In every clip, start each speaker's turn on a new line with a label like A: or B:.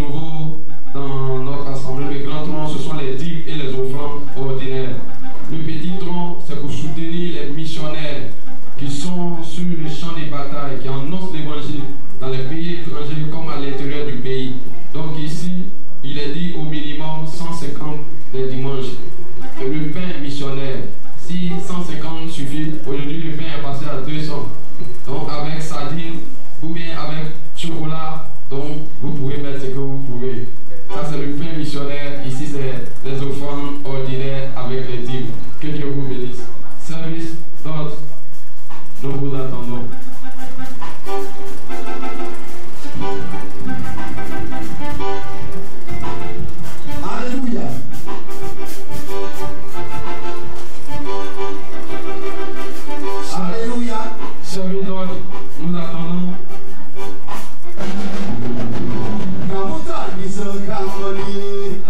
A: nouveau dans notre assemblée. Le grand tronc, ce sont les dîmes et les offrandes ordinaires. Le petit tronc, c'est pour soutenir les missionnaires qui sont sur le champ des batailles, qui annoncent l'évangile dans les pays étrangers comme à l'intérieur du pays. Donc ici, il est dit au minimum 150 des dimanches. Et le pain missionnaire, si 150 suffit, aujourd'hui le pain est passé à 200. Donc avec sardines ou bien avec chocolat, donc vous pouvez mettre ce que vous pouvez. Ça c'est le pain missionnaire, ici c'est les offrandes ordinaires avec les dîmes. Que Dieu vous bénisse. Service d'autres, nous vous attendons.
B: Alléluia. Alléluia.
A: Service d'autres, nous attendons.
B: Kamuta, Mr. Kamani.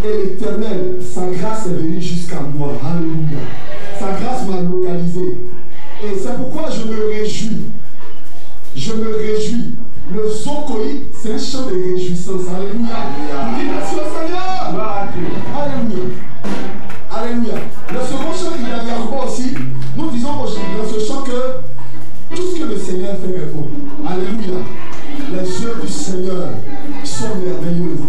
B: Et l'Éternel, sa grâce est venue jusqu'à moi. Alléluia. Sa grâce m'a localisé. Et c'est pourquoi je me réjouis. Je me réjouis. Le Zokoi, c'est un chant de réjouissance. Alléluia. Merci au Seigneur. Alléluia. Alléluia. Le second chant, il y a Yarbo aussi. Nous disons dans ce chant que tout ce que le Seigneur fait est bon. Alléluia. Les œuvres du Seigneur sont merveilleuses.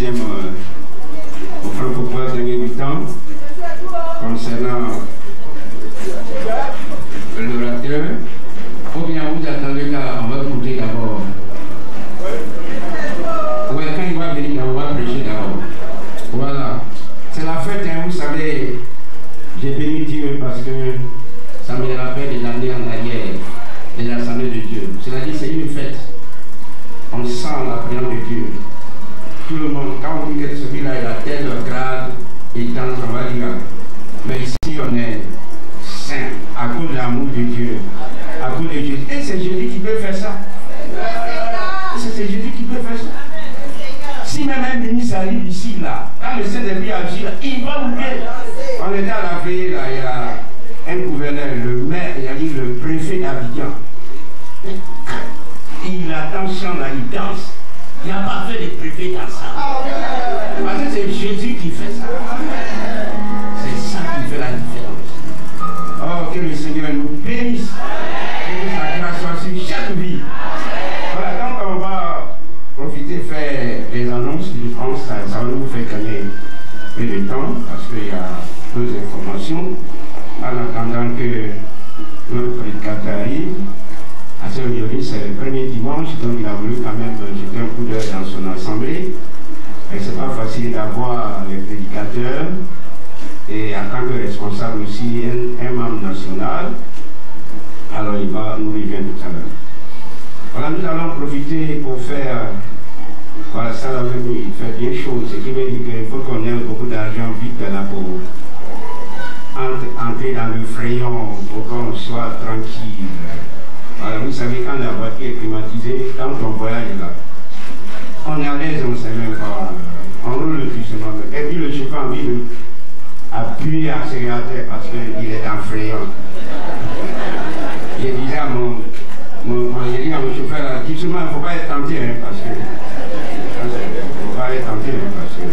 C: deuxième offrande pour pouvoir gagner du temps concernant l'orateur. Ou bien vous attendez qu'on va écouter d'abord. Ouais, quand il va venir, on va prêcher d'abord. Voilà. C'est la fête, hein, vous savez. J'ai béni Dieu parce que ça me rappelle des années en arrière, de l'Assemblée de Dieu. C'est-à-dire c'est une fête. On sent la présence de Dieu. Tout le monde, quand on dit que celui-là il a tel grade, il danse, on va dire. Mais ici on est saint à cause de l'amour de Dieu, à cause de Jésus. Et c'est Jésus qui peut faire ça. C'est Jésus qui peut faire ça. Si même un ministre arrive ici, là, quand le Saint-Esprit agit, là, il va oublier. On était à la veille, là, il y a un gouverneur, le maire, il a dit le préfet d'Abidjan. Il attend chant, là, il danse. Il n'a pas fait des préfets dansants. Parce que c'est Jésus qui fait ça. C'est ça qui fait la différence. Oh, que le Seigneur nous bénisse. Que sa grâce soit sur chaque vie. Voilà, donc on va profiter faire les annonces. Je pense que ça va nous faire gagner peu de temps parce qu'il y a peu d'informations. En attendant que notre prédicateur arrive, à ce aujourd'hui c'est le premier dimanche, donc il a voulu quand même jeter un coup d'œil dans son assemblée. Et c'est pas facile d'avoir les prédicateurs et en tant que responsable aussi un membre national. Alors il va nous rejoindre tout à l'heure. Voilà, nous allons profiter pour faire, voilà, ça avec nous, il fait bien chaud, ce qui veut dire qu'il faut qu'on ait beaucoup d'argent vite là pour entrer dans le frayon, pour qu'on soit tranquille. Voilà, vous savez, quand la voiture est climatisée, quand on voyage là, on est à l'aise, on ne sait même pas, on roule doucement. Et puis le chauffeur a envie d'appuyer à l'accélérateur parce qu'il est en frayon. J'ai dit à mon chauffeur, là, doucement, il ne faut pas être tenté, hein, parce que. Il ne faut pas être tenté, hein, parce que.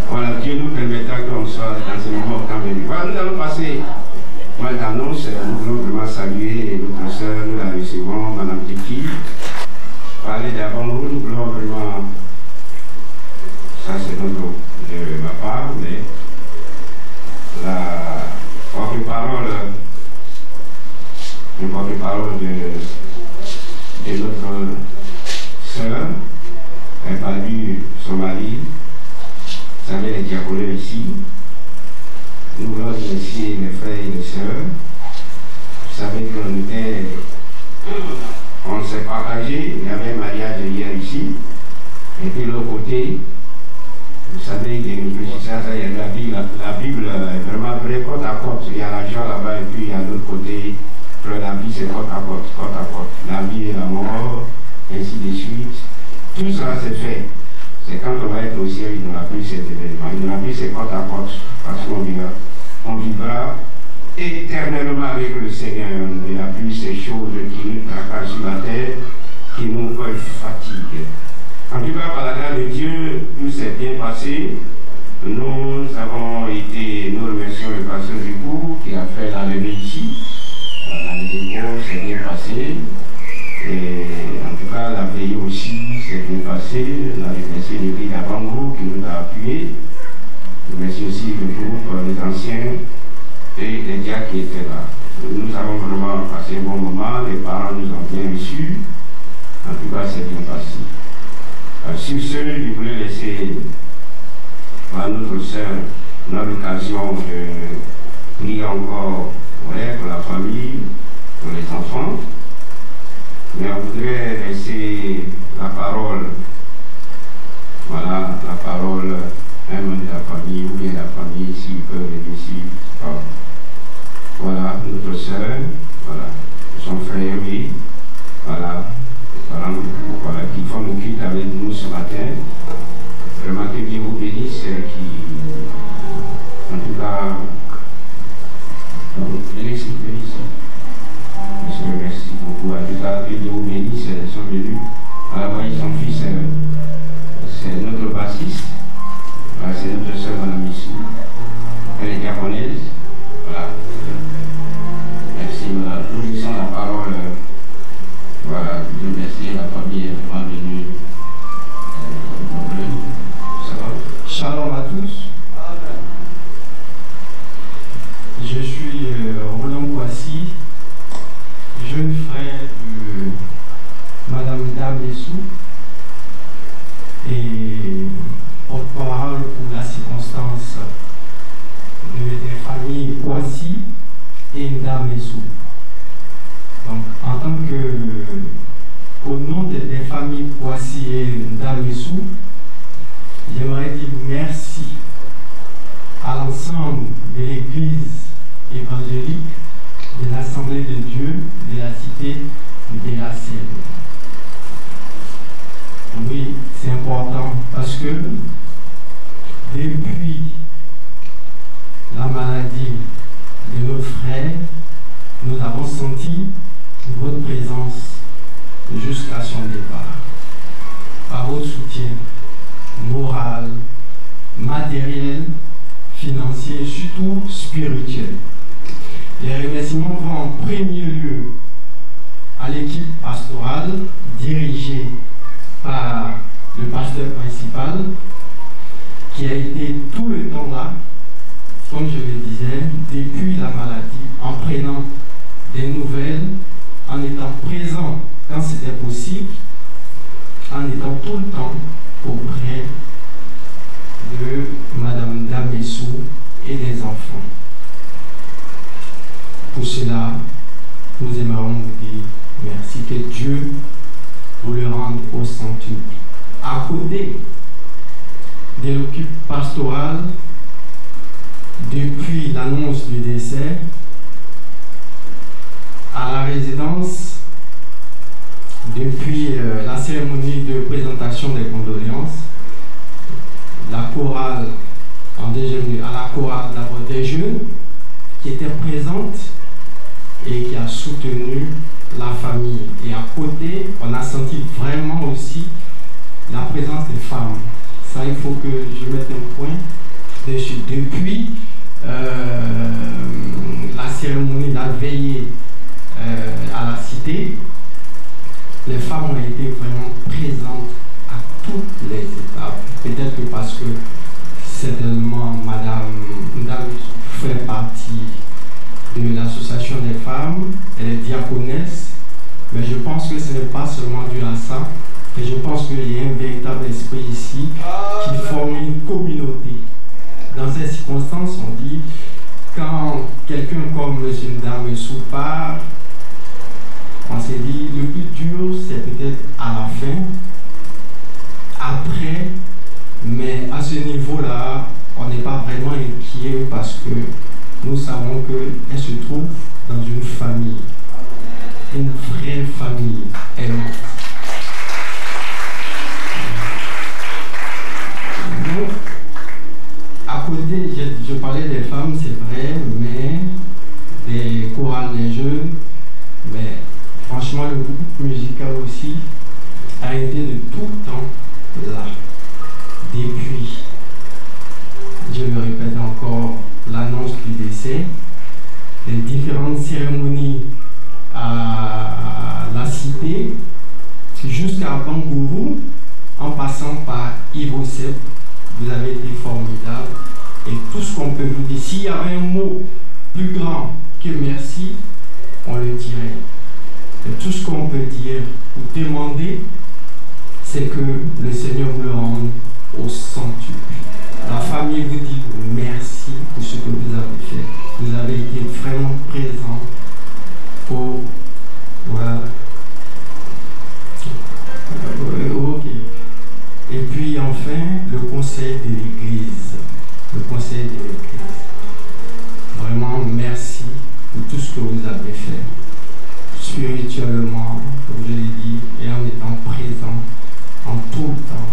C: Voilà, Dieu nous permettra qu'on soit dans ce moment au temps venu. Voilà, nous allons passer. Moi, d'annonce, nous voulons vraiment saluer notre soeur, nous la recevons, Mme Tiki. Parler d'abord, nous voulons vraiment. Ça, c'est notre de ma part, mais la porte-parole. Le porte-parole de notre sœur, elle a perdu son mari, vous savez, les diaconés ici. Nous voulons remercier les frères et les sœurs. Vous savez on s'est partagé, il y avait un mariage hier ici, et puis de l'autre côté, vous savez, il réfléchissait à ça, il y a la Bible est vraiment vraie, côte à côte, il y a la joie là-bas, et puis il y a l'autre côté. La vie c'est côte à côte, côte à côte. La vie et la mort, ainsi de suite. Tout cela c'est fait. C'est quand on va être au ciel, il n'y aura plus cet événement. Il n'y aura plus c'est côte à côte. Parce qu'on vivra éternellement avec le Seigneur. Il n'y a plus ces choses qui nous tracassent sur la terre, qui nous fatiguent. En tout cas, par la grâce de Dieu, tout s'est bien passé. Nous avons été, nous remercions le pasteur Dubourg qui a fait la levée ici. Les échos s'est bien passé. Et en tout cas, la veille aussi s'est bien passée. On a remercié l'église d'Abango qui nous a appuyés. Je remercie aussi le groupe, les anciens et les diacres qui étaient là. Nous avons vraiment passé un bon moment. Les parents nous ont bien reçus. En tout cas, c'est bien passé. Sur ce, je voulais laisser à notre sœur, on a l'occasion de prier encore pour la famille, pour les enfants. Mais on voudrait laisser la parole, voilà, la parole un membre de la famille ou bien la famille s'ils peuvent venir ici. Voilà, notre soeur, voilà, son frère, oui, voilà, voilà, qui font le culte avec nous ce matin. Vraiment que Dieu vous bénisse, qui, en tout cas, bénisse. Merci beaucoup. En tout cas, que Dieu vous bénisse, ils sont venus. Voilà, voyez son fils, c'est notre bassiste. Voilà, c'est notre soeur, Madame Missou. Elle est japonaise. Voilà. Merci, voilà. Nous laissons la parole. Voilà, je remercie la famille vraiment venue.
D: Kwasi et Ndamesou, j'aimerais dire merci à l'ensemble de l'Église évangélique de l'Assemblée de Dieu de la cité de la Sienne. Oui, c'est important parce que depuis la maladie de nos frères, nous avons senti votre présence jusqu'à son départ. Par votre soutien moral, matériel, financier et surtout spirituel. Les remerciements vont en premier lieu à l'équipe pastorale dirigée par le pasteur principal qui a été tout le temps là, comme je le disais, depuis la maladie, en prenant des nouvelles, en étant présent quand c'était possible, en étant tout le temps auprès de Madame Ndamesou et des enfants. Pour cela, nous aimerions vous dire merci, que Dieu vous le rende au centuple. À côté de l'équipe pastorale, depuis l'annonce du décès, à la résidence, depuis la cérémonie de présentation des condoléances, la chorale, en deuxième lieu, à la chorale d'abord des jeunes qui était présente et qui a soutenu la famille. Et à côté, on a senti vraiment aussi la présence des femmes. Ça, il faut que je mette un point dessus. Depuis la cérémonie, la veillée à la cité, les femmes ont été vraiment présentes à toutes les étapes. Peut-être que parce que certainement Madame Ndamesou fait partie de l'association des femmes, elle est diaconesse, mais je pense que ce n'est pas seulement dû à ça, et je pense qu'il y a un véritable esprit ici qui forme une communauté. Dans ces circonstances, on dit, quand quelqu'un comme M. Ndamesou part, on s'est dit, le plus dur, c'est peut-être à la fin, après, mais à ce niveau-là, on n'est pas vraiment inquiet parce que nous savons qu'elle se trouve dans une famille, une vraie famille aimante. Donc, à côté, je parlais des femmes, c'est vrai, mais des chorales des jeunes, mais franchement, le groupe musical aussi a été de tout le temps là. Depuis, je le répète encore, l'annonce du décès, les différentes cérémonies à la cité, jusqu'à Bangourou, en passant par Ivosep, vous avez été formidable. Et tout ce qu'on peut vous dire, s'il y avait un mot plus grand que merci, on le dirait. Et tout ce qu'on peut dire ou demander, c'est que le Seigneur vous le rende au centuple. La famille vous dit merci pour ce que vous avez fait. Vous avez été vraiment présent pour... Voilà. Ok. Et puis enfin, le conseil de l'Église. Le conseil de l'Église. Vraiment, merci pour tout ce que vous avez fait. Spirituellement, comme je l'ai dit, et en étant présent en tout le temps.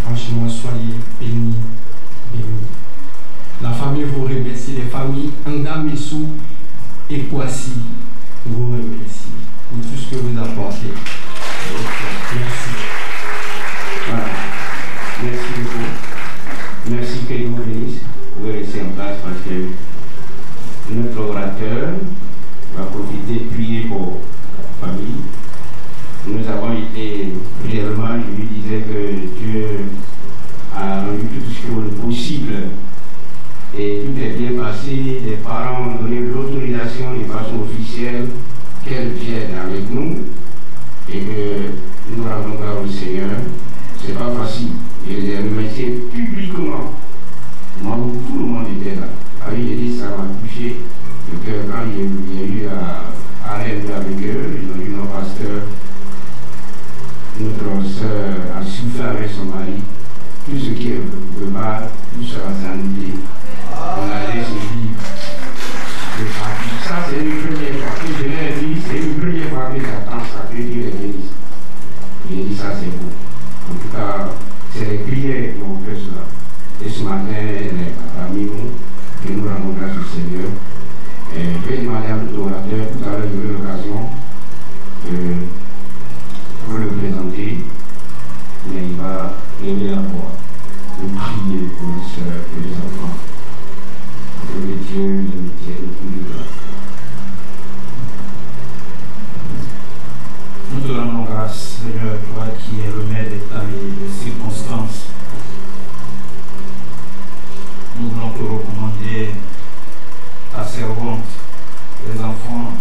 D: Franchement, soyez bénis, bénis. La famille vous remercie, les familles Ndamesou et Kwasi vous remercie pour tout ce que vous apportez. Merci.
C: Voilà. Merci beaucoup. Merci que vous bénisse. Vous pouvez rester en place parce que notre orateur va profiter de prier pour la famille. Nous avons été réellement, je lui disais que Dieu a rendu tout ce qui est possible et tout est bien passé. Les parents ont donné l'autorisation de façon officielle qu'elle vienne avec nous et que nous rendons grâce au Seigneur. C'est pas facile. Je les ai remerciés publiquement. Moi, tout le monde était là. Alors, j'ai dit, ça m'a touché. Le cœur, quand il y a eu à rêver avec eux, ils ont dit, non, pasteur, notre sœur a souffert avec son mari, tout ce qui est le mal, tout sera annulé. On la laisse vivre. Ça, c'est une première fois que je l'ai dit, c'est une première fois que j'attends ça, que Dieu est béni. J'ai dit ça, c'est bon. En tout cas, c'est les prières qui ont fait cela. Et ce matin, parmi nous, que nous rendons grâce au Seigneur. Et je vais demander à nos orateurs, tout à l'heure, j'aurai l'occasion de vous le présenter. Mais il va lever la voix, nous prier pour les sœurs, pour les enfants. Pour les dieux, les métiers, tout le monde.
E: Nous te rendons grâce, Seigneur, toi qui es le maître des temps et des circonstances. Nous voulons te recommander ta servante, les enfants,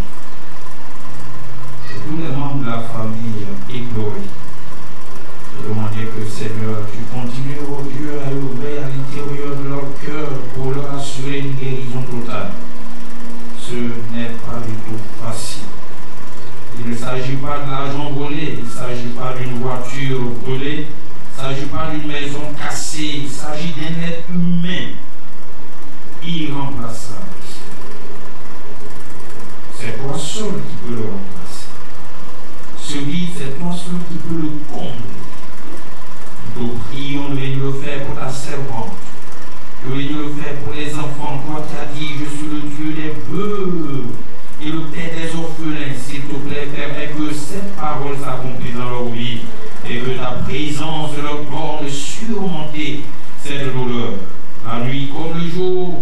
E: et tous les membres de la famille éplorés. Te demander que, Seigneur, tu continues, oh Dieu, à ouvrir à l'intérieur de leur cœur pour leur assurer une guérison totale. Ce n'est pas du tout facile. Il ne s'agit pas de l'argent volé, il ne s'agit pas d'une voiture brûlée, il ne s'agit pas d'une maison cassée, il s'agit d'un être humain irremplaçable. C'est toi seul qui peux le remplacer. Ce vide, c'est toi seul qui peux le combler. Nous prions de venir le faire pour ta servante, de venir le faire pour les enfants. Toi qui as dit, je suis le Dieu des veuves et le Père des orphelins. S'il te plaît, permets que cette parole s'accomplisse dans leur vie et que ta présence de leur corps de surmonter cette douleur. La nuit comme le jour,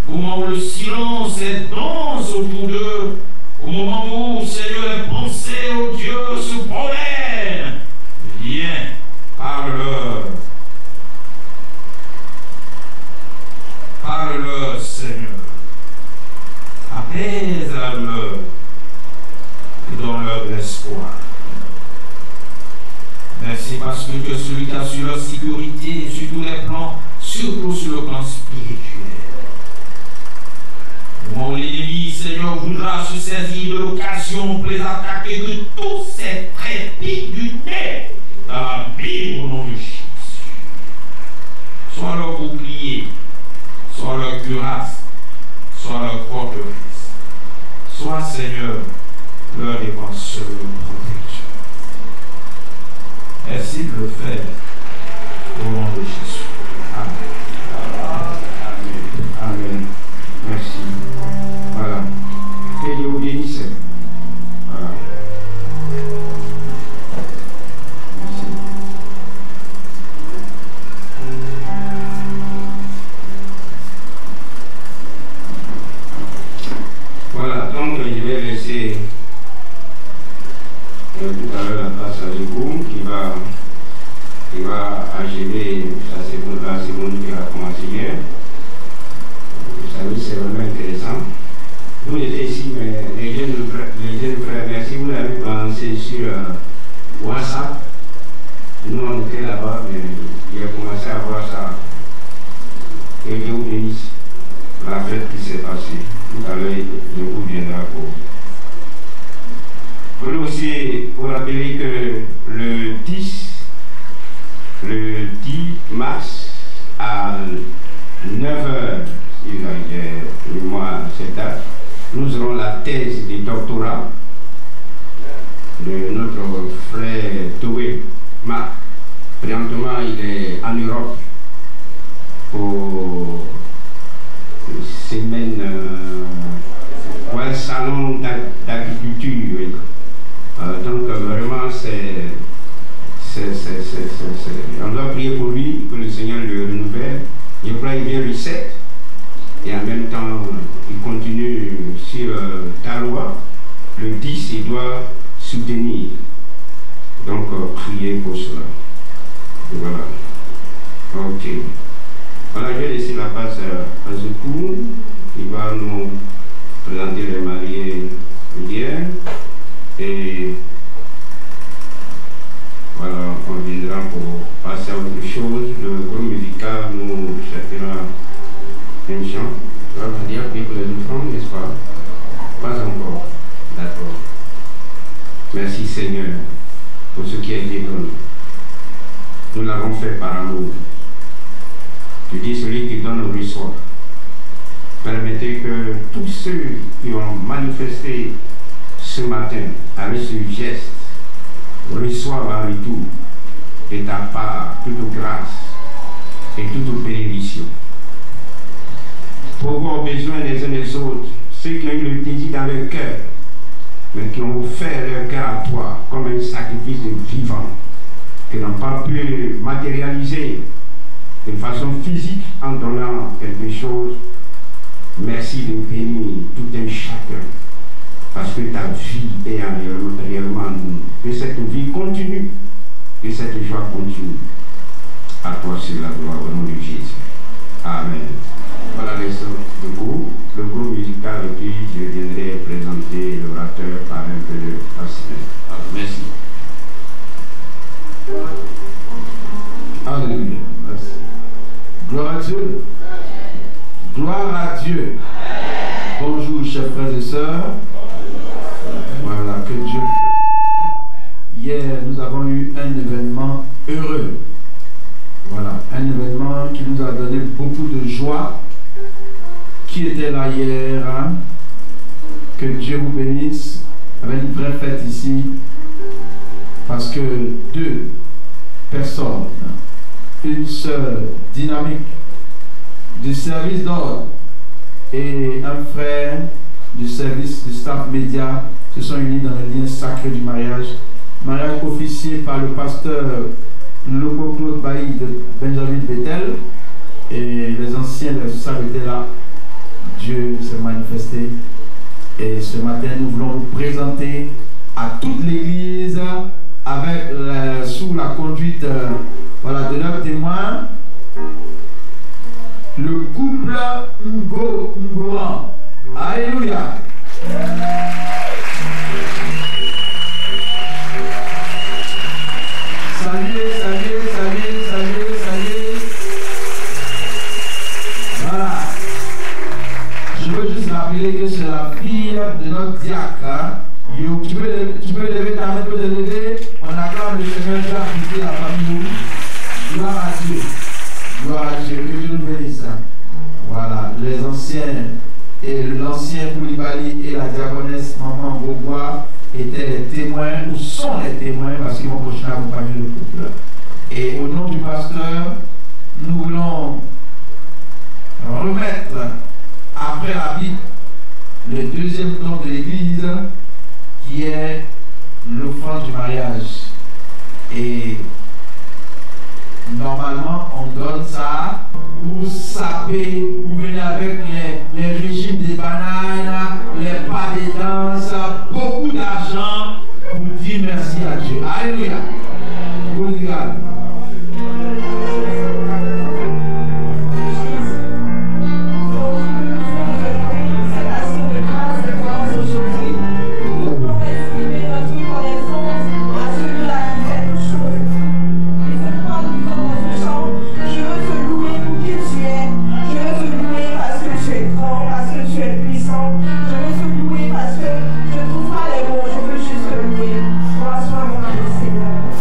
E: au moment où le silence est dense autour d'eux, au moment où, Seigneur, les pensées, oh Dieu, se promènent, viens, parle-leur. Parle-leur, Seigneur. Apaise la douleur et donne-leur de l'espoir. Merci parce que tu es celui qui assure leur sécurité sur tous les plans, surtout sur le plan spirituel. Au moment où l'ennemi, Seigneur, voudra se saisir de l'occasion pour les attaquer de tous ces trépieds du nez dans la Bible au nom de Jésus. Sois leur bouclier, sois leur cuirasse, sois leur forteresse. Sois, Seigneur, leur défenseur, leur protecteur. Merci de le faire au nom de Jésus. Amen.
C: Amen. Amen. Merci. Voilà. Que Dieu vous bénisse. Voilà. Merci. Voilà, donc je vais laisser tout à l'heure la place à Jégoum qui va achever la seconde qui a commencé hier. Vous savez, c'est vraiment intéressant. Nous étions ici, mais les jeunes frères, merci, vous l'avez balancé sur WhatsApp. Nous, on était là-bas, mais il a commencé à voir ça. Que Dieu vous bénisse. La fête qui s'est passée. Tout à l'heure, je vous viendrai pour. Je voulais aussi vous rappeler que le 10 mars à 9h, si j'ai moi cette date, nous aurons la thèse de doctorat de notre frère Toé Marc. Présentement, il est en Europe pour une semaine, un salon d'agriculture. Donc vraiment, on doit prier pour lui, que le Seigneur le renouvelle. Il prend une bien recette et en même temps, il continue sur ta loi. Le 10, il doit soutenir. Donc, priez pour cela. Et voilà. Ok. Voilà, je vais laisser la place à Zoukou, qui va nous présenter les mariés hier. Et voilà, on viendra pour passer à autre chose. Le groupe musical nous chantera un chant. Tu vas dire pour les enfants, n'est-ce pas? Pas encore. D'accord. Merci Seigneur pour ce qui a été donné. Nous l'avons fait par amour. Tu dis celui qui donne reçoit. Permettez que tous ceux qui ont manifesté ce matin avec ce geste reçoivent en retour de ta part toute grâce et toute bénédiction. Pour vos besoins les uns des autres, ceux qui ont eu le désir dans leur cœur, mais qui ont offert leur cœur à toi comme un sacrifice vivant, qui n'ont pas pu matérialiser de façon physique en donnant quelque chose. Merci de bénir tout un chacun, parce que ta vie est réellement en nous. Que cette vie continue, que cette joie continue. À toi c'est la gloire au nom de Jésus. Amen. Voilà le groupe musical, puis je viendrai présenter l'orateur par un peu de patience. Merci.
A: Alléluia. Merci. Gloire à Dieu. Gloire à Dieu. Bonjour, chers frères et sœurs. Voilà, que Dieu. Hier, nous avons eu un événement heureux. Voilà, un événement qui nous a donné beaucoup de joie. Qui était là hier, hein? Que Dieu vous bénisse. Avec une vraie fête ici. Parce que 2 personnes, une sœur dynamique du service d'ordre et un frère du service du staff média se sont unis dans le lien sacré du mariage. Mariage officié par le pasteur Loco Claude Bailly de Benjamin Bethel, et les anciens de ça étaient là. Dieu s'est manifesté, et ce matin nous voulons vous présenter à toute l'église avec sous la conduite voilà, de leurs témoins, le couple Ngoran. Alléluia. Salut. Voilà. Je veux juste rappeler que c'est la fille de notre diacre. Tu peux lever ta main, tu peux te lever. On acclame le Seigneur Dieu a quitté la famille. Gloire à Dieu. Gloire à Dieu. Que Dieu nous bénisse. Voilà. Les anciens et l'ancien Koulibaly et la diaconesse Maman Bourgois étaient les témoins, ou sont les témoins, parce qu'ils vont continuer à accompagner le couple. Et au nom du pasteur, nous voulons remettre après la Bible le deuxième don de l'Église, qui est l'offrande du mariage. Et normalement, on donne ça pour saper, pour venir avec les régimes des bananes, les pas de danse, beaucoup d'argent pour dire merci à Dieu. Alléluia. Good God.
F: Je veux juste te louer. Grâce à mon Seigneur.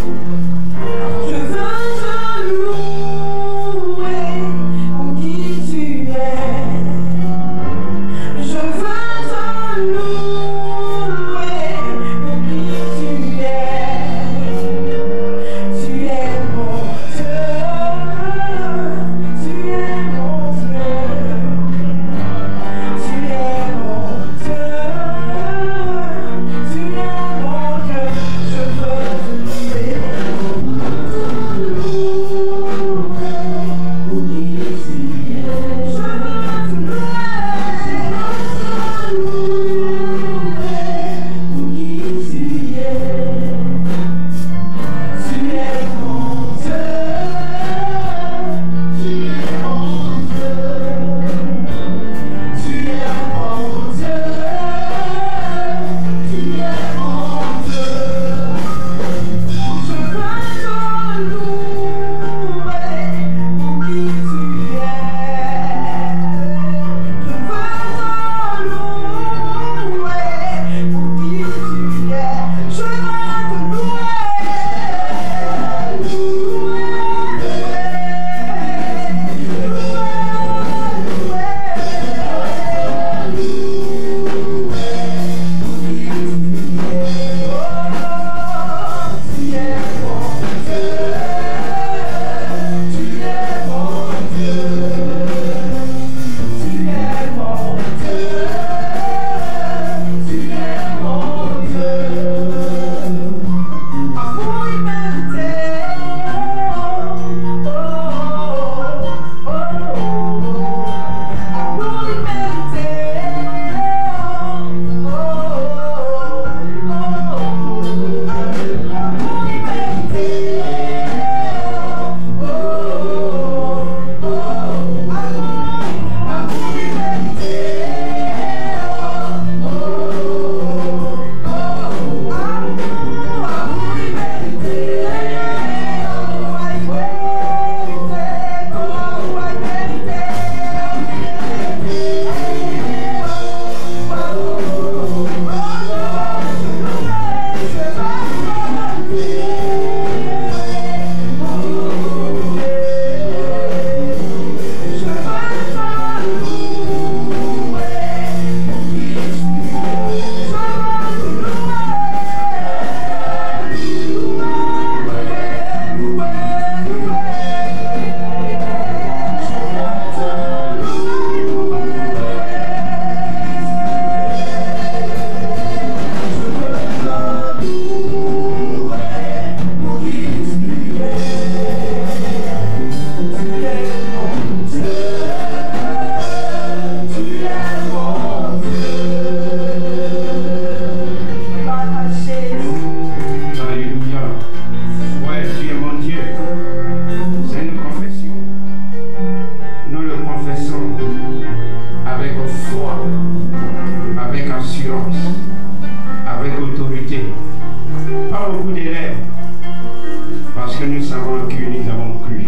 C: convaincus, nous avons cru.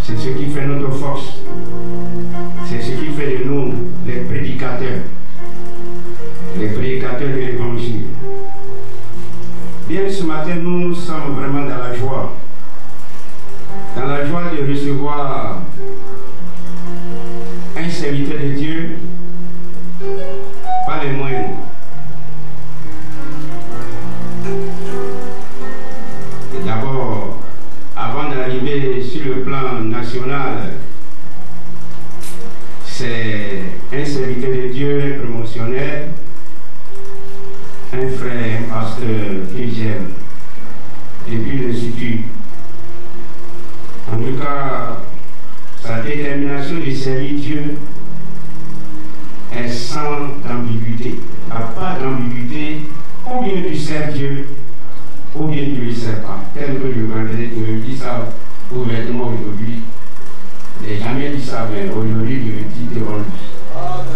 C: C'est ce qui fait notre force. C'est ce qui fait de nous les prédicateurs de l'évangile. Bien, ce matin, nous sommes vraiment dans la joie. Dans la joie de recevoir un serviteur de Dieu, pas les moindres. D'abord, avant d'arriver sur le plan national, c'est un serviteur de Dieu, un promotionnaire, un frère, un pasteur que j'aime depuis le CITU. En tout cas, sa détermination de servir Dieu est sans ambiguïté. Il n'y a pas d'ambiguïté. Ou bien tu sers Dieu, ou bien tu ne le sers pas. Tel que je me dis ça ouvertement aujourd'hui. Je n'ai jamais dit ça, mais aujourd'hui je le dis devant lui.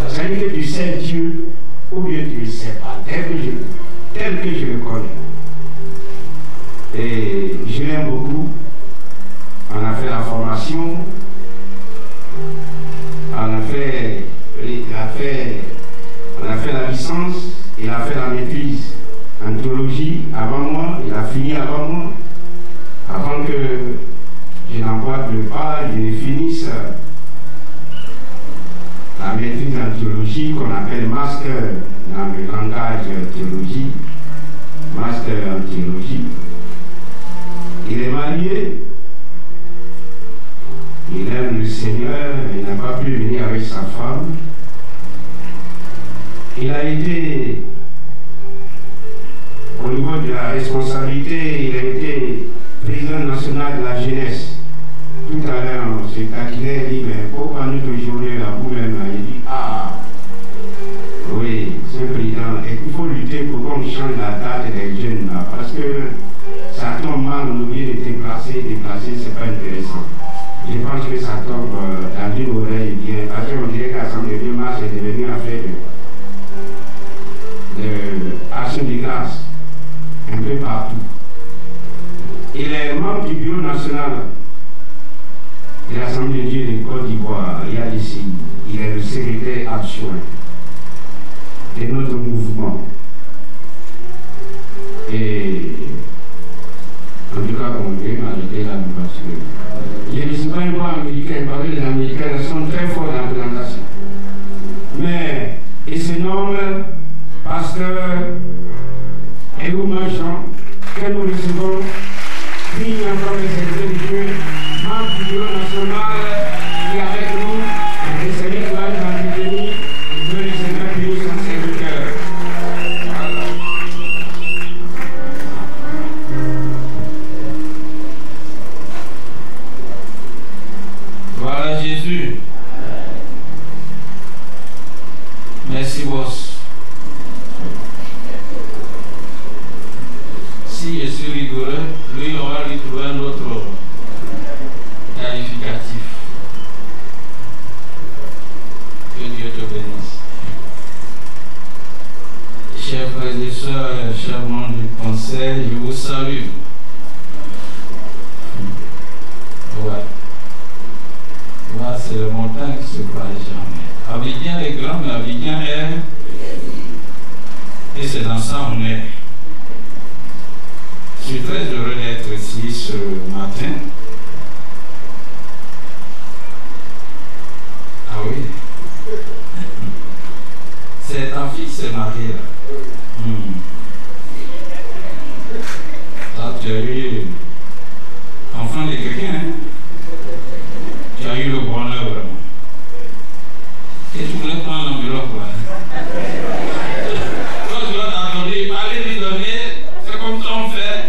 C: C'est-à-dire que tu sers Dieu, ou bien tu ne le sers pas. Tel que je le connais. Et je l'aime beaucoup. On a fait la formation, on a fait la licence, il a fait la maîtrise en théologie avant moi, il a fini avant moi, avant que je n'emboîte le pas, je ne finisse la maîtrise en théologie qu'on appelle master dans le langage théologie, master en théologie. Il est marié. Il aime le Seigneur, il n'a pas pu venir avec sa femme. Il a été, au niveau de la responsabilité, il a été président national de la jeunesse. Tout à l'heure, on se taquinait, il dit, mais pourquoi notre journée là, vous-même, il dit, ah, oui, ce président, et il faut lutter pour qu'on change la date des jeunes là, parce que ça tombe mal, on oublie de déplacer, c'est pas intéressant. Je pense que ça tombe dans une oreille bien, parce qu'on dirait que l'Assemblée de mars est devenue affaire d'action de grâce, un peu partout. Il est membre du bureau national de l'Assemblée de Dieu de Côte d'Ivoire, il y a ici, il est le secrétaire adjoint de notre mouvement. Et en tout cas, on vient m'arrêter là parce que je ne suis pas un bon américain, parce que les Américains sont très forts dans la présentation. Mais il se nomme pasteur Egouma Jean, que nous recevons, digne encore des secrétaires de Dieu, membre du bureau national, qui est avec nous, et celui qui va nous entretenir, que le Seigneur bénisse son serviteur.
A: Voilà Jésus. Merci boss. Si je suis rigoureux, lui on va lui trouver un autre qualificatif. Que Dieu te bénisse. Chers frères et sœurs, chers membres du conseil, je vous salue. Ouais. Là, c'est le montagne qui se croit jamais. Abidjan est grand, mais Abidjan est. Et c'est dans ça qu'on est. Je suis très heureux d'être ici ce matin. Ah oui. C'est ta fille, c'est Marie là. Là, tu as eu enfant de quelqu'un, hein? Tu as eu le bonheur vraiment. Et tu voulais prendre l'enveloppe là. Quand tu vas t'attendre, allez lui donner, c'est comme ça on fait.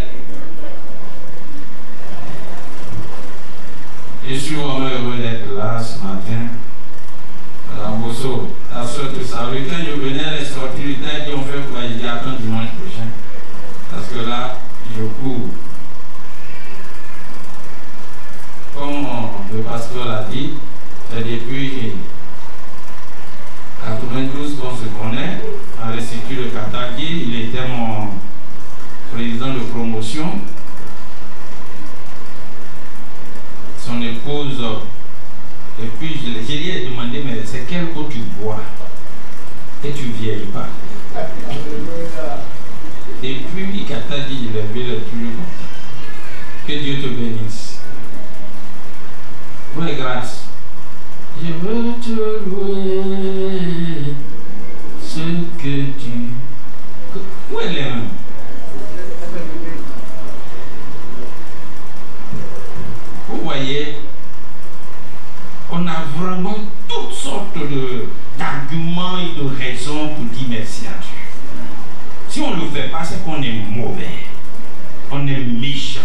A: Je suis vraiment heureux d'être là ce matin. Madame Bosso, ta soeur te salue. Quand je venais, elle est sortie du tête, on fait quoi? Je dis attends dimanche prochain. Parce que là, je cours. Comme le pasteur l'a dit, c'est depuis 92 qu'on se connaît, à l'Institut de Kataki. Il était mon président de promotion.
E: pose. Et puis je lui ai demandé, mais c'est quelle eau tu bois? Et tu ne vieillis pas. Et puis Kata dit, il avait le truc. Que Dieu te bénisse. Oui, grâce. Je veux te louer ce que tu... Où est l'un? Vous voyez, on a vraiment toutes sortes d'arguments et de raisons pour dire merci à Dieu. Si on ne le fait pas, c'est qu'on est mauvais, on est méchant.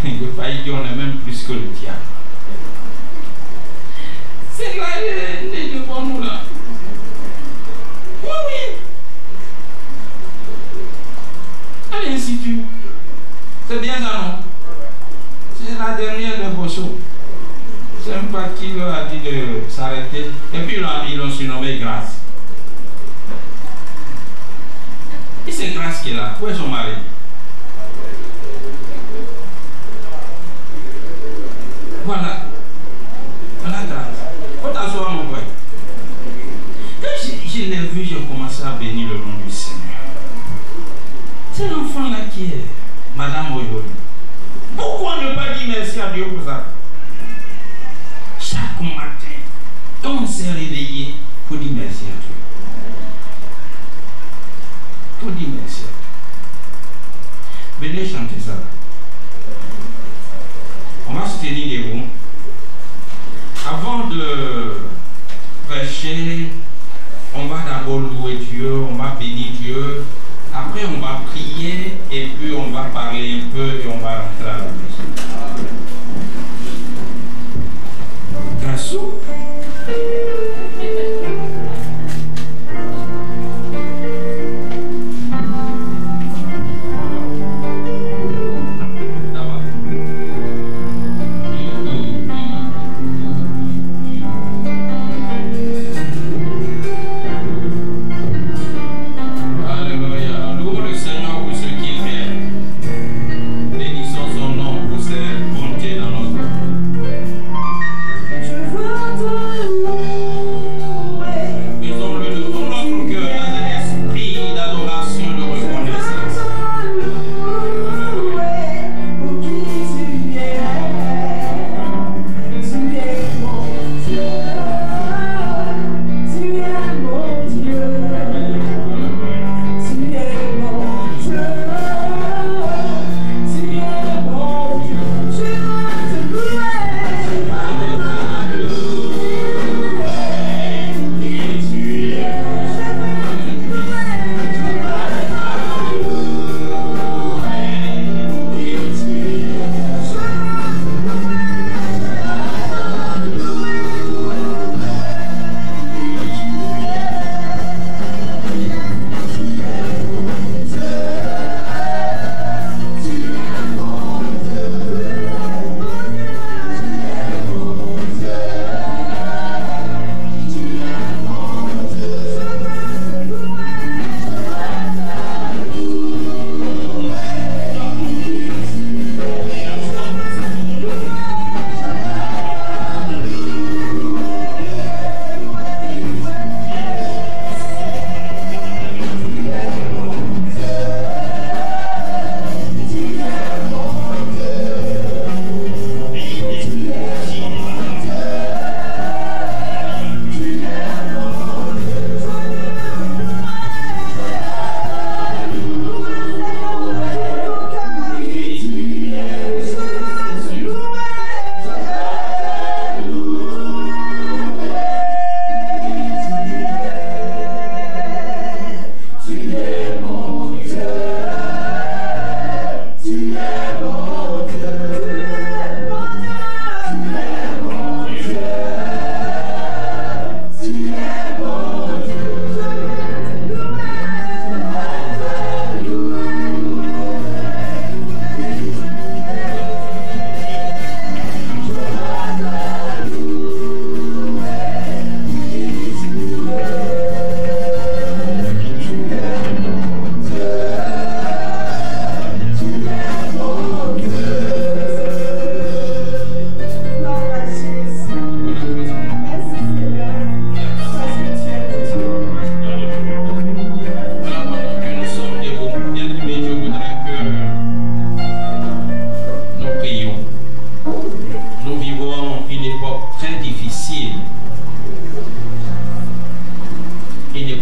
E: Il ne faut pas dire qu'on est même plus que le diable. C'est là, il est devant nous là. Oui, oui. Allez, institut. C'est bien ça, non? C'est la dernière de Bosso. Je ne sais pas qui leur a dit de s'arrêter. Et puis ils l'ont surnommé Grâce. Et c'est Grâce qui est là. Où est son mari? Voilà. Voilà Grâce. Faut t'asseoir mon frère. Quand je l'ai vu, j'ai commencé à bénir le nom du Seigneur. C'est l'enfant là qui est Madame Oyoli. Pourquoi ne pas dire merci à Dieu pour ça? Chaque matin, quand on s'est réveillé, il faut dire merci à Dieu. Il faut dire merci à Dieu. Venez chanter ça. On va se tenir debout. Avant de prêcher, on va d'abord louer Dieu, on va bénir Dieu. Après, on va prier et puis on va parler un peu et on va rentrer à la maison. Grâce.
F: Je veux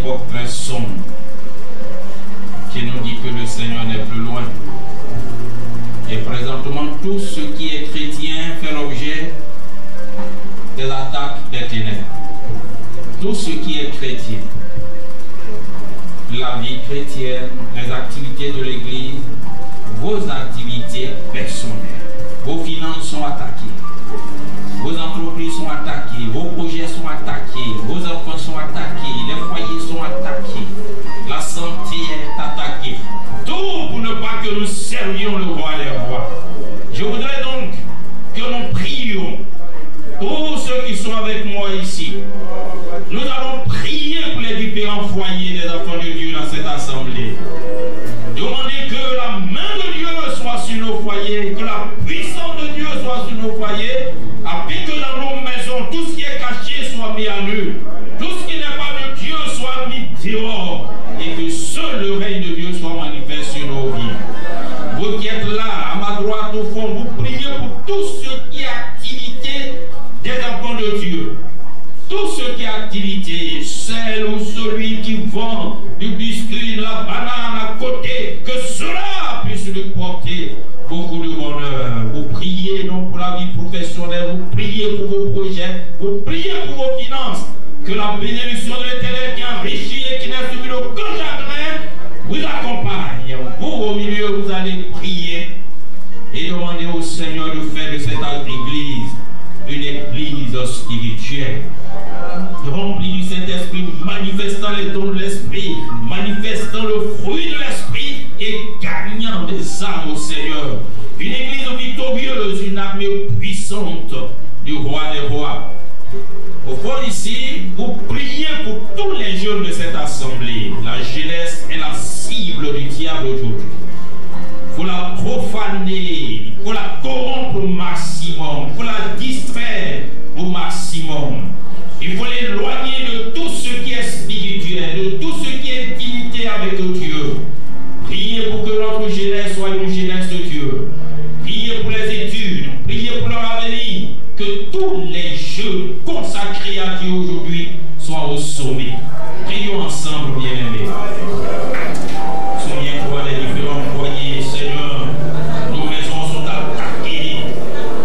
E: époque très sombre qui nous dit que le Seigneur n'est plus loin. Et présentement, tout ce qui est chrétien fait l'objet des attaques des ténèbres. Tout ce qui est chrétien, la vie chrétienne, les activités de l'Église, vos activités personnelles, vos finances sont attaquées, vos entreprises sont attaquées, vos projets sont attaqués, vos enfants sont attaqués, les foyers sont attaqués, la santé est attaquée. Tout pour ne pas que nous servions le roi des rois. Je voudrais donc que nous prions pour ceux qui sont avec moi ici. Nous allons prier pour les différents foyers des enfants de Dieu dans cette assemblée. Demander que la main de Dieu soit sur nos foyers, que la puissance de Dieu soit sur nos foyers, afin que dans nos maisons, tout ce qui est caché soit mis à nu. Tout ce qui n'est pas de Dieu soit mis dehors. Et que seul le règne de Dieu soit manifeste sur nos vies. Vous qui êtes là, à ma droite, au fond, vous priez pour tout ce qui est activité des enfants de Dieu. Tout ce qui est activité, celle ou celui qui vend du biscuit, de la banane à côté, que cela puisse lui porter beaucoup de bonheur. Vous priez donc pour la vie professionnelle, vous priez pour vos projets, vous priez pour vos finances. Que la bénédiction de l'Éternel qui enrichit et qui n'a subi aucun chagrin vous accompagne. Vous, au milieu, vous allez prier et demander au Seigneur de faire de cette église une église spirituelle, remplie du Saint-Esprit, manifestant les dons de l'Esprit, manifestant le fruit de l'Esprit et gagnant des âmes au Seigneur. Une église victorieuse, une armée puissante du roi des rois. Au fond ici, vous priez pour tous les jeunes de cette assemblée. La jeunesse est la cible du diable aujourd'hui. Il faut la profaner, il faut la corrompre au maximum, il faut la distraire au maximum. Il faut l'éloigner de tout ce qui est spirituel, de tout ce qui est intimité avec Dieu. Priez pour que notre jeunesse soit une jeunesse de Dieu. Priez pour les études, priez pour leur avenir. Que tous les jeunes consacrés à Dieu aujourd'hui soient au sommet. Prions ensemble, bien-aimés. Souviens-toi des différents foyers, Seigneur. Nos maisons sont attaquées,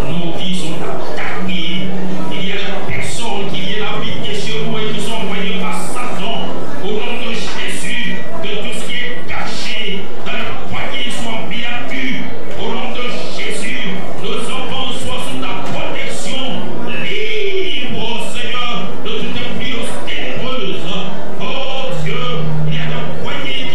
E: nos vies sont attaquées. Il y a des personnes qui viennent habiter chez nous et qui sont envoyées par Satan. Au nom de Jésus, que tout ce qui est caché dans le foyer soit bien vu. Au nom de Jésus, nos enfants soient sous ta protection, libre, Seigneur, de toute influence ténébreuse. Oh Dieu, il y a des foyers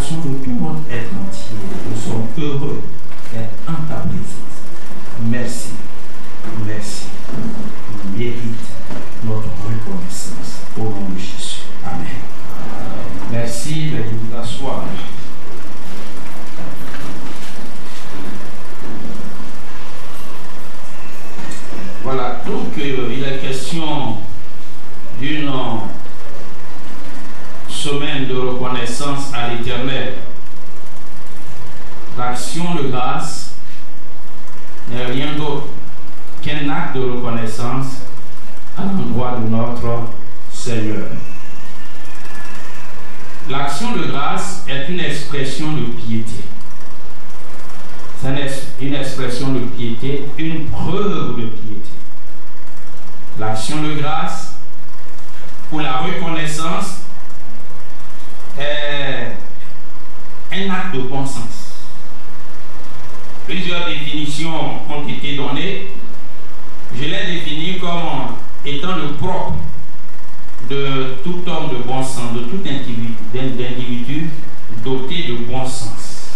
E: congrégation, de tout notre être entier, nous sommes heureux d'être en ta présence. Merci. Merci. Tu mérites notre reconnaissance. Au nom de Jésus. Amen. Merci de vous asseoir. Voilà, donc il est question d'une semaine de reconnaissance à l'Éternel. L'action de grâce n'est rien d'autre qu'un acte de reconnaissance à l'endroit de notre Seigneur. L'action de grâce est une expression de piété. C'est une expression de piété, une preuve de piété. L'action de grâce pour la reconnaissance est un acte de bon sens. Plusieurs définitions ont été données. Je l'ai défini comme étant le propre de tout homme de bon sens, de tout individu doté de bon sens.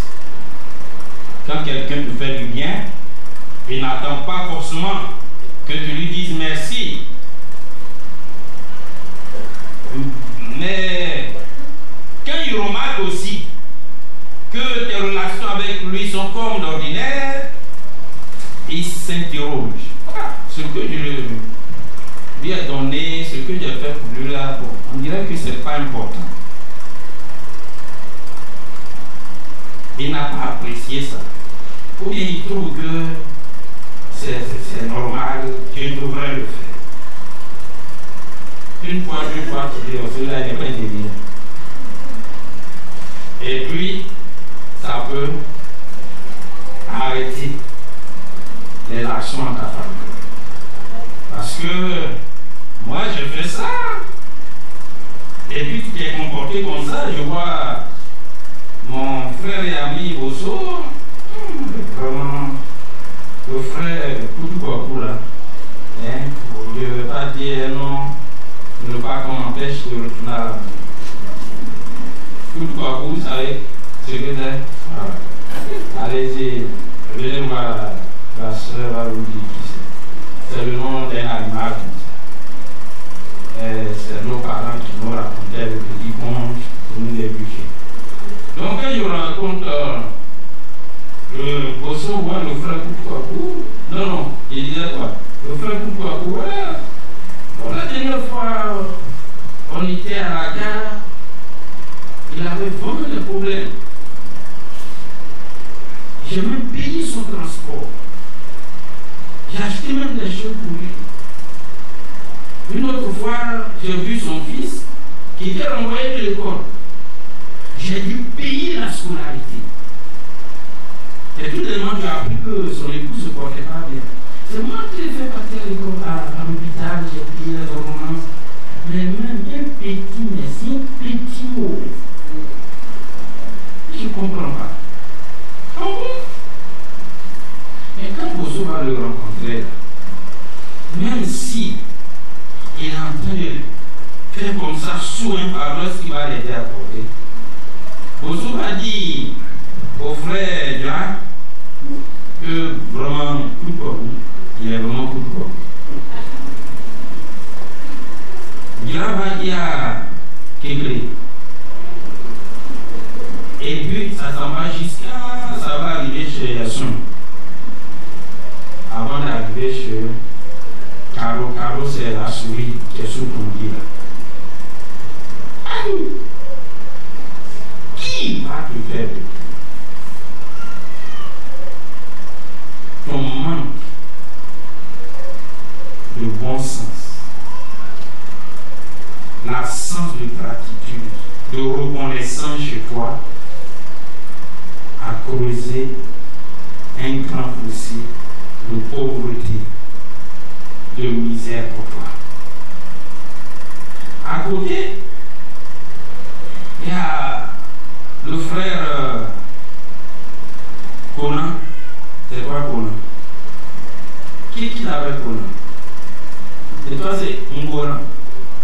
E: Quand quelqu'un te fait du bien, il n'attend pas forcément que tu lui dises merci. Mais quand il remarque aussi que tes relations avec lui sont comme d'ordinaire, il s'interroge. Ce que je lui ai donné, ce que j'ai fait pour lui là, bon, on dirait que ce n'est pas important. Il n'a pas apprécié ça. Ou bien il trouve que c'est normal, qu'il devrait le faire. Une fois, deux fois, tu dis, celui-là n'est pas délire. Et puis, ça peut arrêter les actions en ta famille. Parce que moi, j'ai fait ça. Et puis, tu t'es comporté comme ça. Je vois mon frère et ami Bosso, vraiment, le frère Koutou là. Hein? Je ne veux pas dire non, je ne veux pas qu'on empêche de retourner à la maison. Koutou, vous savez ce que c'est? Voilà. Allez-y, venez voir la soeur à vous dire qui c'est. C'est le nom d'un animal comme ça. C'est nos parents qui nous racontaient le petit conte pour nous éduquer. Donc quand je rencontre le Bosso voit le frère Koutou, non, il disait quoi? Le frère Koutou, voilà. Bon, la dernière fois, on était à la gare, il avait vraiment des problèmes. J'ai même payé son transport. J'ai acheté même des choses pour lui. Une autre fois, j'ai vu son fils qui était renvoyé de l'école. J'ai dû payer la scolarité. Et tout le monde a appris que son époux ne se portait pas bien. C'est moi qui l'ai fait partir à l'école, à l'hôpital, j'ai payé les ordonnances. Mais même un petit merci, un petit mot. Je ne comprends pas. Ah bon? Mais quand Bosso va le rencontrer, même si il est en train de faire comme ça sous un parole qui va l'aider à porter, Bosso va dire au frère Jack que vraiment, il est vraiment coup de corps. Il va dire à Kéglé. Et puis ça s'en va jusqu'à, ça va arriver chez Yasson. Avant d'arriver chez Caro, c'est la souris qui est sous ton lit là. Qui va te faire de ton manque de bon sens, l'absence de gratitude, de reconnaissance chez toi, a causé un grand fossé de pauvreté, de misère pour toi. À côté, il y a le frère Conan. C'est toi Conan? Qui l'appelle Conan? Et toi c'est Ngoran.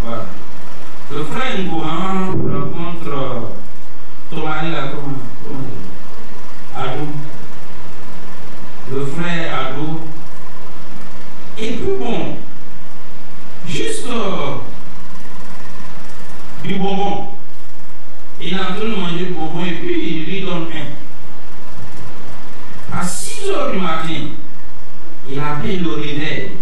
E: Voilà. Le frère Ngoran rencontre ton mari là, Ado, le frère Ado, et puis bon, juste du bonbon. Il est en train de manger du bonbon et puis il lui donne un. À 6 h du matin, il appelle le réveil.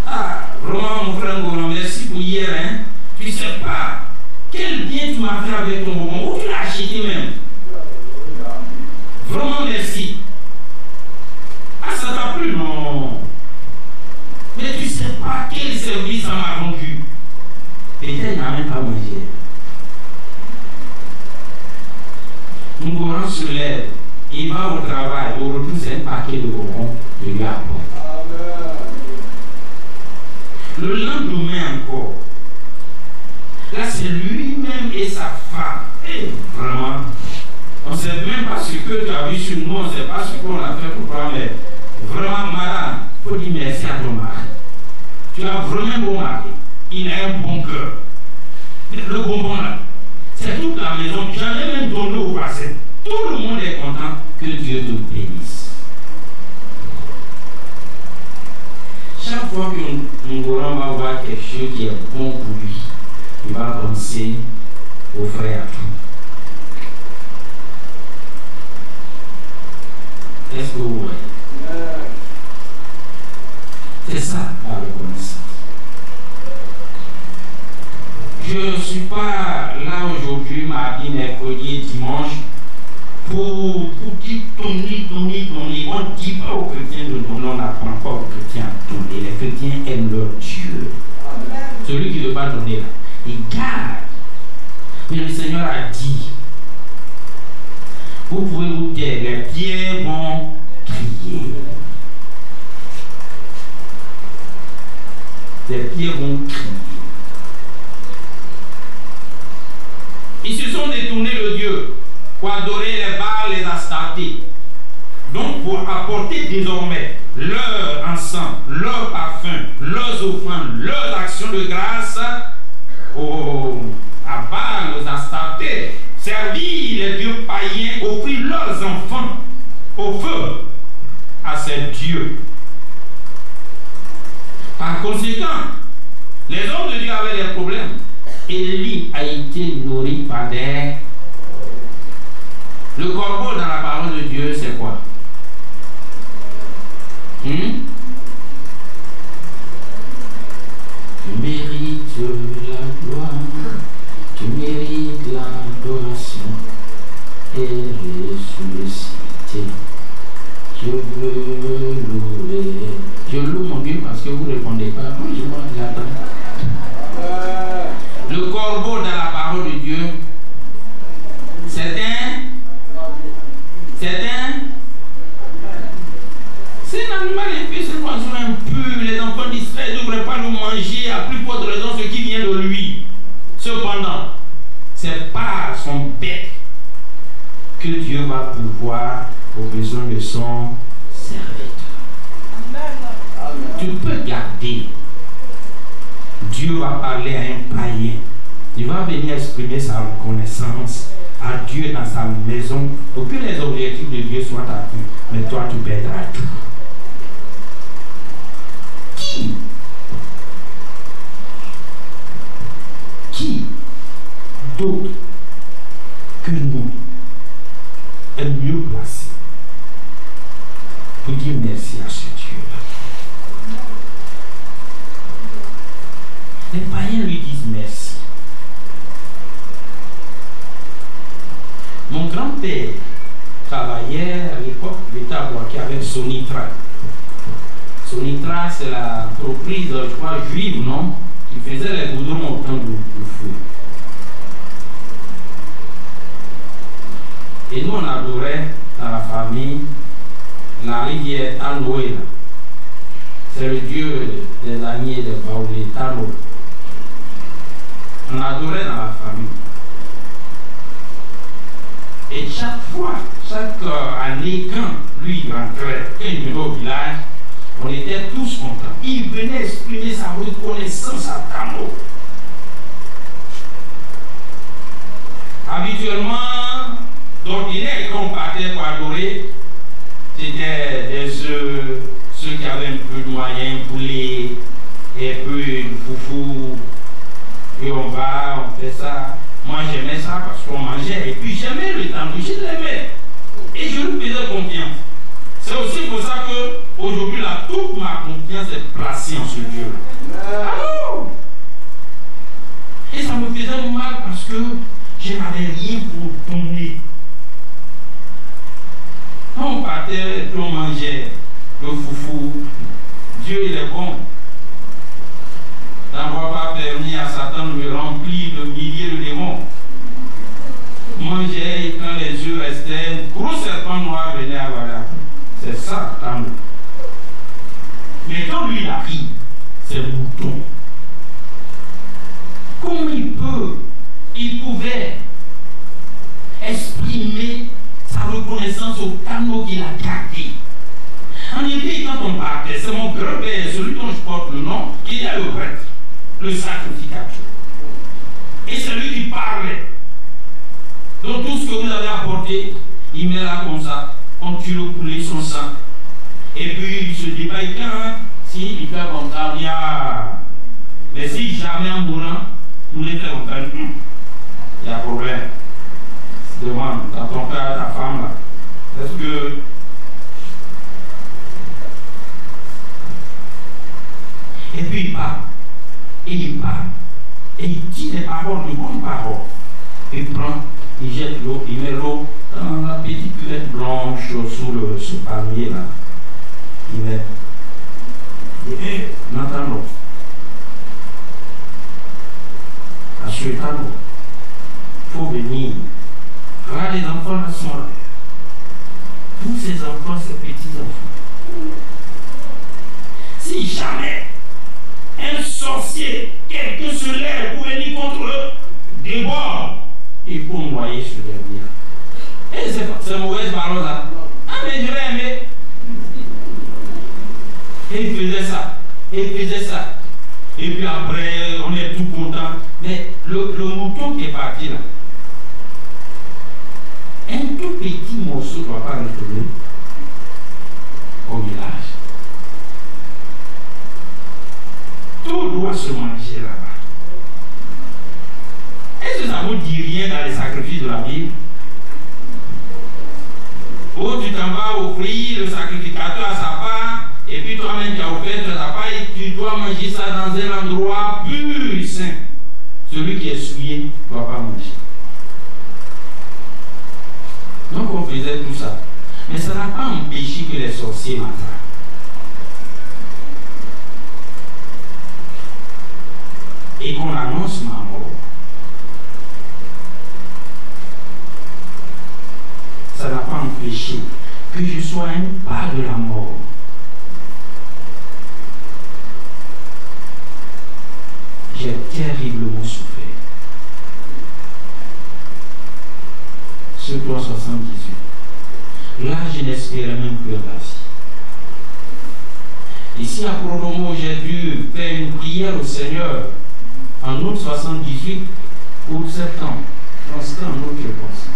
E: Ah, vraiment mon frère Ngoran, merci pour hier, hein. Tu sais pas quel bien tu m'as fait avec ton bonbon, où tu l'as acheté même. Vraiment merci. Ah, ça t'a plu, non? Mais tu sais pas quel service ça m'a rendu. Peut-être il n'a même pas mangé. Ngoran se lève, il va au travail, au retour c'est un paquet de bonbons, il lui apporte. Le lendemain encore, là c'est lui-même et sa femme. Et vraiment, on ne sait même pas ce que tu as vu sur nous, on ne sait pas ce qu'on a fait pour toi, mais vraiment, madame, il faut dire merci à ton mari. Tu as vraiment un bon mari, il a un bon cœur. Le bonbon là, c'est toute la maison, j'allais même donner au passé. Tout le monde est content, que Dieu te bénisse. Chaque fois que Ngoran va voir quelque chose qui est bon pour lui, il va penser au frère. Est-ce que vous voyez? C'est ça la reconnaissance. Je ne suis pas là aujourd'hui, mardi, mercredi, dimanche, pour dire Tony. On ne dit pas aux chrétiens de donner, on n'apprend pas aux chrétiens à donner. Les chrétiens aiment leur Dieu. Celui qui ne veut pas donner, là, il garde. Mais le Seigneur a dit, vous pouvez vous dire, les pierres vont crier. Les pierres vont crier. Ils se sont détournés de Dieu pour adorer les Baals, les Astartés. Donc pour apporter désormais leur encens, leur parfum, leurs offrandes, leurs actions de grâce à Baals, aux Astartés, servir les dieux païens, offrir leurs enfants au feu à ces dieux. Par conséquent, les hommes de Dieu avaient des problèmes. Élie a été nourri par des... Le corbeau dans la parole de Dieu, c'est quoi? Tu mérites la gloire, tu mérites l'adoration et ressuscité. Je veux louer. Je loue mon Dieu parce que vous ne répondez pas. Moi, je l'attends. Le corbeau dans la parole de Dieu, c'est un animal impur, c'est un oiseau impur. Les enfants d'Israël ne devraient pas le manger à plus forte raison ce qui vient de lui. Cependant, c'est par son bec que Dieu va pouvoir aux besoins de son serviteur. Tu peux garder. Dieu va parler à un païen. Il va venir exprimer sa reconnaissance à Dieu dans sa maison pour que les objectifs de Dieu soient atteints. Mais toi, tu perdras tout. Qui d'autre que nous est mieux placé pour dire merci à ce Dieu-là? Les païens lui disent merci. Mon grand-père travaillait à l'époque de l'État bloqué avec Sonitra. Sonitra, c'est la entreprise, je crois, juive, non? Qui faisait les goudrons au temps du feu. Et nous, on adorait dans la famille la rivière Tanoé. C'est le dieu des agneaux et des baoulés, Tano. On adorait dans la famille. Et chaque fois, chaque année, quand lui rentrait, quand il venait au village, on était tous contents. Il venait exprimer sa reconnaissance à Tano. Habituellement, d'ordinaire, quand on partait pour adorer, c'était ceux qui avaient un peu de moyens, poulet, et un peu de foufou, et on fait ça. Moi j'aimais ça parce qu'on mangeait, et puis j'aimais le temps, je l'aimais, et je lui faisais confiance. C'est aussi pour ça que aujourd'hui toute ma confiance est placée en ce Dieu. Alors, et ça me faisait mal parce que je n'avais rien pour donner. Quand on partait, on mangeait le foufou. Dieu il est bon. D'avoir pas permis à Satan de me remplir de milliers de démons. Manger et quand les yeux restaient, un gros serpent noir venait à voilà. C'est ça, tant mieux. Mais quand lui il arrive, c'est le mouton. Comment il pouvait exprimer sa reconnaissance au canot qu'il a gardé. En effet, quand on partait, c'est mon grand-père, celui dont je porte le nom, qui était le prêtre, le sacrificateur. Et c'est lui qui parlait. Donc tout ce que vous avez apporté, il met là comme ça, on tue le poulet, son sang. Et puis il se dit, bah, si il fait comme ça, il y a... Mais si jamais en mourant, vous les faites comme ça, il y a problème. Demande à ton père, à ta femme là. Est-ce que... Et puis il parle. Et il parle. Et il dit des paroles, de bonnes paroles. Il prend, il jette l'eau, il met l'eau dans la petite cuvette blanche sous ce palmier là. Il met. Et on entend l'eau. À ce temps, il faut venir. Voilà les enfants là sont là. Tous ces enfants, ces petits enfants. Si jamais un sorcier, quelqu'un se lève pour venir contre eux, déborde, il faut noyer ce dernier. Et c'est mauvaise parole là. Ah mais je l'ai aimé. Et il faisait ça. Et il faisait ça. Et puis après, on est tout content. Mais le mouton qui est parti là, un tout petit morceau ne doit pas retourner au village. Tout doit se manger là-bas. Est-ce que ça ne vous dit rien dans les sacrifices de la Bible? Où tu t'en vas offrir le sacrificateur à sa part, et puis toi-même tu as offert à sa part, et tu dois manger ça dans un endroit pur et saint. Celui qui est souillé ne doit pas manger. Donc on faisait tout ça. Mais ça n'a pas empêché que les sorciers m'attrapent. Et qu'on annonce ma mort. Ça n'a pas empêché que je sois un pas de la mort. J'ai terriblement souffert. Ce 378. Là, je n'espérais même plus la vie. Ici à Prodomo, j'ai dû faire une prière au Seigneur en août 78 ou septembre. Non, c'était en août, je pense.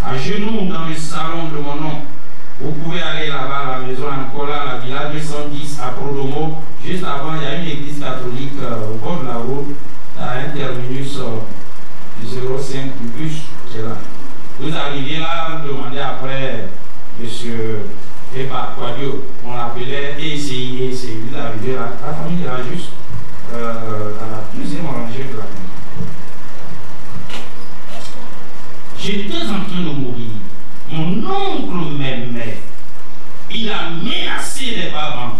E: À genoux dans le salon de mon oncle. Vous pouvez aller là-bas à la maison Ancola, la villa 210 à Prodomo. Juste avant, il y a une église catholique au bord de la route, à un terminus du 05 du bus, c'est là. Vous arrivez là, vous demandez après monsieur Eba Quadio, on l'appelait ECI. Vous arrivez là, la famille est là juste dans la deuxième rangée de la maison. J'étais en train de mourir. Mon oncle m'aimait. Il a menacé les parents.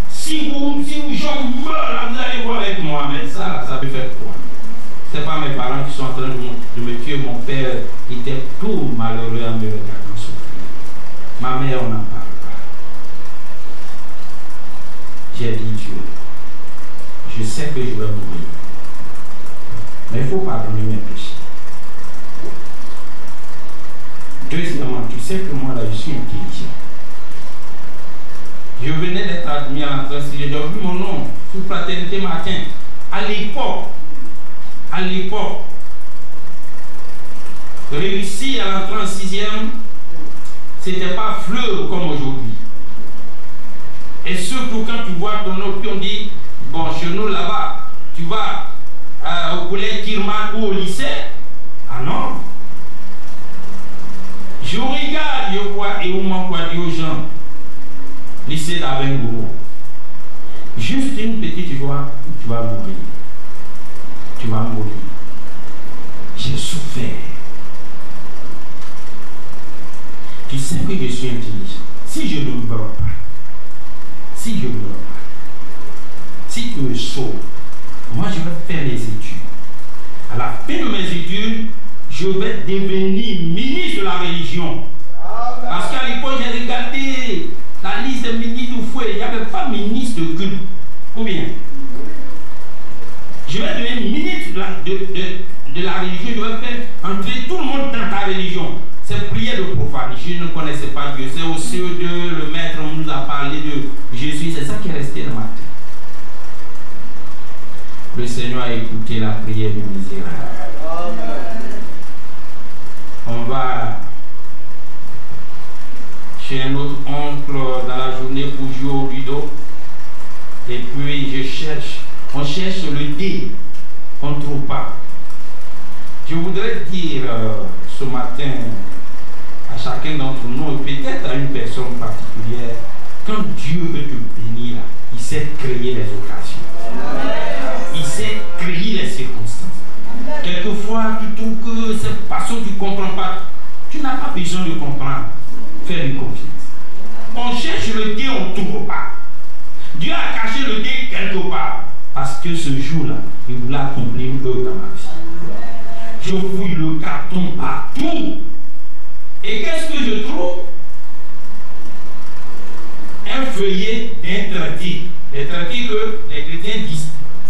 E: Si j'en meurs là, vous allez voir avec moi. Mais ça peut faire quoi? Ce n'est pas mes parents qui sont en train de me tuer. Mon père était tout malheureux à me regarder souffrir. Ma mère, on n'en parle pas. J'ai dit Dieu, je sais que je vais mourir. Mais il faut pardonner mes péchés. Deuxièmement, tu sais que moi là, je suis intelligent. Je venais d'être admis à l'entrée, j'ai vu mon nom sous Fraternité Matin. À l'époque, réussir à l'entrée en 6e, c'était pas fleur comme aujourd'hui. Et surtout quand tu vois ton autre qui on dit, bon, chez nous là-bas, tu vas au collège Kirman ou au lycée. Ah non. Je regarde, je vois, et on m'envoie dire aux gens, lycée d'Avengourou. Juste une petite joie, tu vas mourir. Tu vas mourir. J'ai souffert. Tu sais que je suis intelligent. Si je ne meurs pas, si tu me sauves, moi je vais faire les études. À la fin de mes études, je vais devenir ministre de la religion. Parce qu'à l'époque, j'ai regardé la liste des ministres du fouet, il n'y avait pas ministre de culte. Ou bien, je vais devenir ministre de la religion, je vais faire entrer tout le monde dans ta religion. C'est prière de profane. Je ne connaissais pas Dieu. C'est au CE2, le maître nous a parlé de Jésus. C'est ça qui est resté dans ma tête. Le Seigneur a écouté la prière du misérable. On va chez un autre oncle dans la journée pour jouer au rideau. Et puis on cherche le dé, on ne trouve pas. Je voudrais dire ce matin à chacun d'entre nous, et peut-être à une personne particulière, quand Dieu veut te bénir, il sait créer les occasions. Il sait créer les circonstances. Quelquefois, tu trouves que cette passion, tu ne comprends pas. Tu n'as pas besoin de comprendre. Fais-lui confiance. On cherche le dé, on ne trouve pas. Dieu a caché le dé quelque part. Parce que ce jour-là, il voulait accomplir une œuvre dans ma vie. Je fouille le carton partout. Et qu'est-ce que je trouve? Un feuillet d'un traité. Les traités que les chrétiens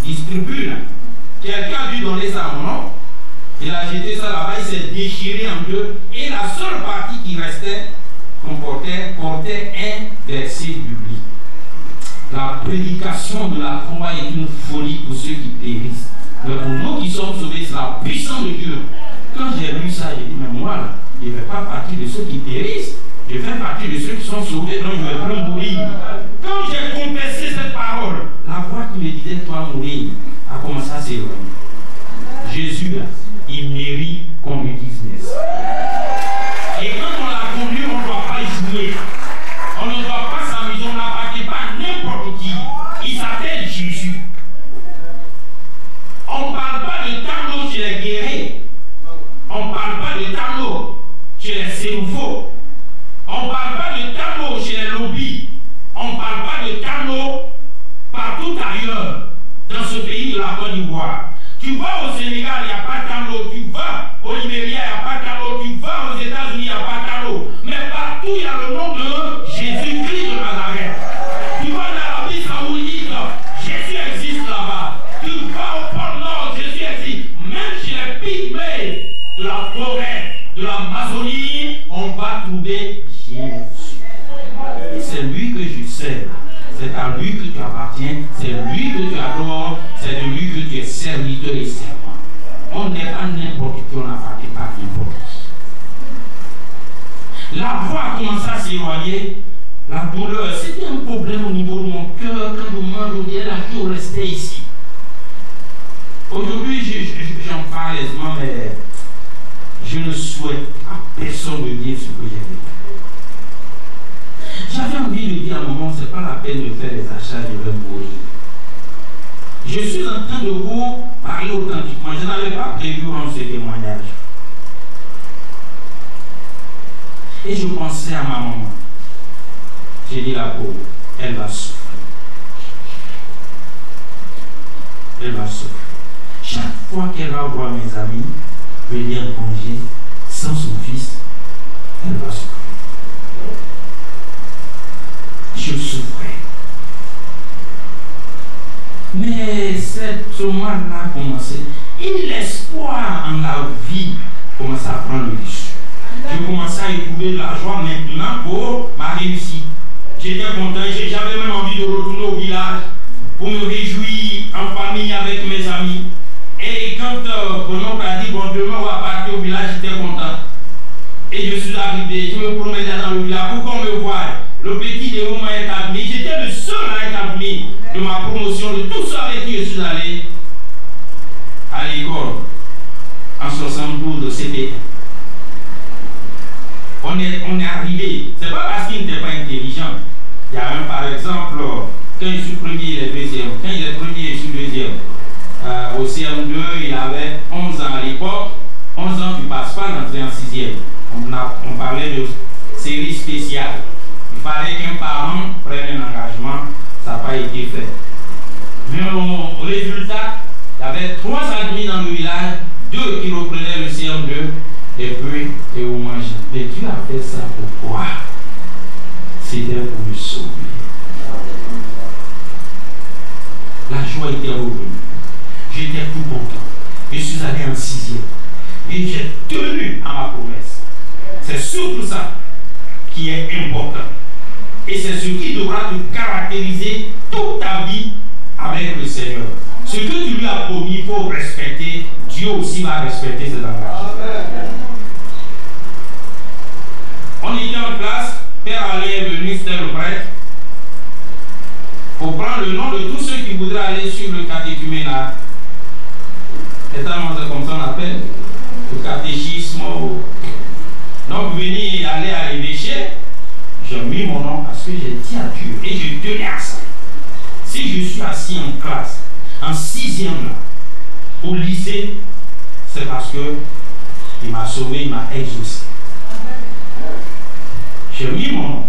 E: distribuent là. Quelqu'un a dû donner ça à mon nom. Il a jeté ça là-bas, il s'est déchiré en deux. Et la seule partie qui restait portait un verset biblique. La prédication de la croix est une folie pour ceux qui périssent. Mais pour nous qui sommes sauvés, c'est la puissance de Dieu. Quand j'ai lu ça, j'ai dit, mais moi, là, je ne fais pas partie de ceux qui périssent. Je fais partie de ceux qui sont sauvés, donc je ne vais plus mourir. Quand j'ai confessé cette parole, la voix qui me disait, toi mourir, a commencé à s'éloigner. Jésus, là, il mérite qu'on lui dise merci. Et quand on l'a connu, on ne doit pas jouer. On ne doit pas s'amuser, on n'appartient pas à n'importe qui. Il s'appelle Jésus. On ne parle pas de tableau chez les guerriers. On ne parle pas de tableau chez les sénoufos. On ne parle pas de tableau chez les lobbies. On ne parle pas de tableau partout ailleurs dans ce pays de la Côte d'Ivoire. Tu vas au Sénégal, il n'y a pas de tableau. Tu vas au Libéria, il n'y a pas de tableau. Tu vas aux États-Unis, il n'y a pas de tableau. Mais partout, il y a le nom de Jésus-Christ de Nazareth. Tu vas en Arabie Saoudite, Jésus existe là-bas. Tu vas au pôle Nord, Jésus existe. Même chez les pygmées de la forêt, de l'Amazonie, on va trouver Jésus. Et c'est lui que je sers. C'est à lui que tu appartiens, c'est lui que tu adores, c'est de lui que tu es serviteur et servant. On n'est pas n'importe qui, on n'appartient pas à n'importe qui. La voix a commencé à s'éloigner, la douleur, c'était un problème au niveau de mon cœur. Quand je mange, on dirait la chose restait ici. Aujourd'hui, j'en parle aisément, mais je ne souhaite à personne de dire ce que j'ai vécu. J'avais envie de dire à un moment, ce n'est pas la peine de faire les achats, je vais mourir. Je suis en train de vous parler authentiquement. Je n'avais pas prévu rendre ce témoignage. Et je pensais à ma maman. J'ai dit la pauvre, elle va souffrir. Elle va souffrir. Chaque fois qu'elle va voir mes amis venir congé sans son fils, elle va souffrir. Je souffrais. Mais cette mal-là a commencé. Et l'espoir en la vie commençait à prendre le dessus. Je commençais à éprouver de la joie maintenant pour ma réussite. J'étais content, j'avais même envie de retourner au village pour me réjouir en famille avec mes amis. Et Et quand mon oncle a dit, bon, demain on va partir au village, j'étais content. Et je suis arrivé, je me promenais dans le village pour qu'on me voie. Le petit déroulement est admis. J'étais le seul à être admis de ma promotion, de tous ceux avec qui je suis allé à l'école en 72 CP. On est arrivé. C'est pas parce qu'il n'était pas intelligent. Il y a un, par exemple, quand je suis premier, il est deuxième. Quand il est premier, je suis deuxième. Au CM2, il avait 11 ans à l'époque. 11 ans, tu ne passes pas d'entrer en 6e. On parlait de série spéciale. Il fallait qu'un parent prenne un engagement. Ça n'a pas été fait. Mais au résultat, il y avait 3 admis dans le village, 2 qui reprenaient le CM2 et puis Théo Mangi. Mais Dieu a fait ça pourquoi? C'était pour me sauver. La joie était revenue. J'étais tout content. Je suis allé en 6e. Et j'ai tenu à ma promesse. C'est surtout ça qui est important. Et c'est ce qui devra te caractériser toute ta vie avec le Seigneur. Ce que tu lui as promis, il faut respecter. Dieu aussi va respecter cet engagement. On était en classe, Père Alain est venu, c'était le prêtre. Pour prendre le nom de tous ceux qui voudraient aller sur le catéchuménat. C'est comme ça on appelle. Le catéchisme. Donc venir aller à l'évêché, j'ai mis mon nom parce que j'ai dit à Dieu et je tenais à ça. Si je suis assis en classe, en 6e là, au lycée, c'est parce que il m'a sauvé, il m'a exaucé. J'ai mis mon nom.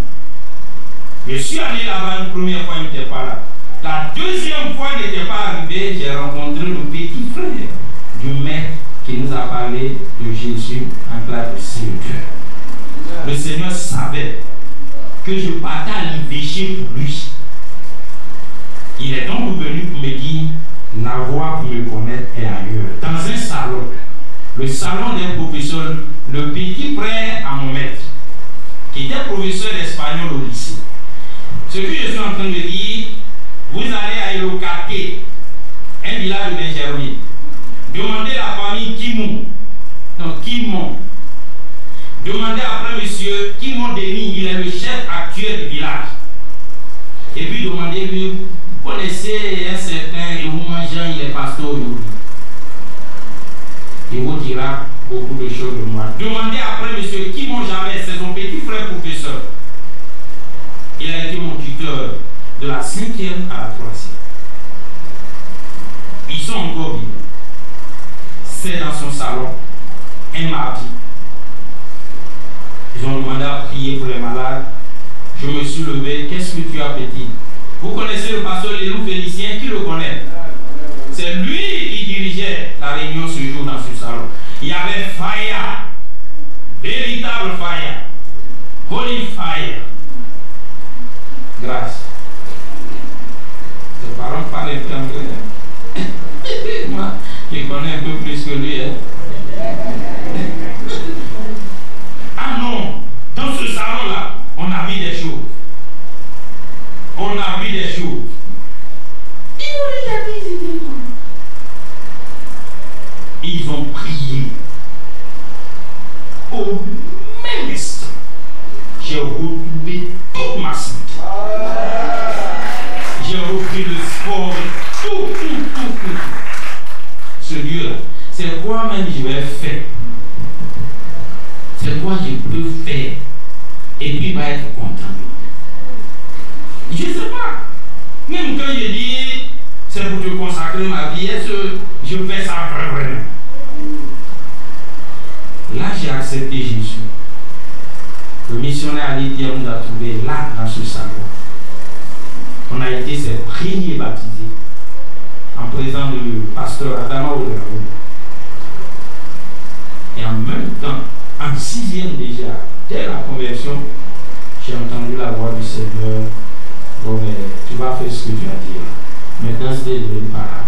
E: Je suis allé là-bas une première fois, il n'était pas là. La deuxième fois, il n'était pas arrivé, j'ai rencontré le petit frère du maître qui nous a parlé de Jésus en classe de CE2. Le Seigneur savait que je partais à l'ivêché pour lui. Il est donc venu pour me dire, la voie pour me connaître est ailleurs. Dans un salon, le salon d'un professeur, le petit frère à mon maître, qui était professeur d'espagnol au lycée. Ce que je suis en train de dire, vous allez à Elokate, un village de Benjermi. Demandez la famille Kimon. Non, Kimon. Demandez après monsieur Kimon Denis, il est le chef actuel du village. Et puis demandez-lui, vous connaissez un certain Eroumanjan, il est pasteur aujourd'hui. Il vous dira beaucoup de choses de moi. Demandez après monsieur Kimon Jamais, c'est son petit frère professeur. Il a été mon tuteur de la 5e à la 3e. Ils sont encore vivants. C'est dans son salon, un mardi. Ils ont demandé à prier pour les malades. Je me suis levé. Qu'est-ce que tu as petit? Vous connaissez le pasteur Lélou Félicien? Qui le connaît? C'est lui qui dirigeait la réunion ce jour dans ce salon. Il y avait fire, véritable fire, holy fire. Grâce. Ses parents parlent un peu anglais. Moi, je connais un peu plus que lui. Hein? Ah non, dans ce salon-là, on a vu des choses. On a vu des choses. Ils ont prié. Au même instant, j'ai retrouvé toute ma santé. J'ai repris le sport, tout. Ce Dieu-là, c'est quoi même je vais faire? C'est quoi je peux faire? Et puis il va être content. Je ne sais pas. Même quand je dis, c'est pour te consacrer ma vie, est-ce que je fais ça vraiment? Là, j'ai accepté Jésus. Le missionnaire Ali Dia nous a trouvé là, dans ce salon. On a été ses premiers baptisés en présence du pasteur Adama Oderao. Et en même temps, en 6e déjà, dès la conversion, j'ai entendu la voix du Seigneur. Bon, mais tu vas faire ce que tu as dit. Maintenant, c'était devenu parent.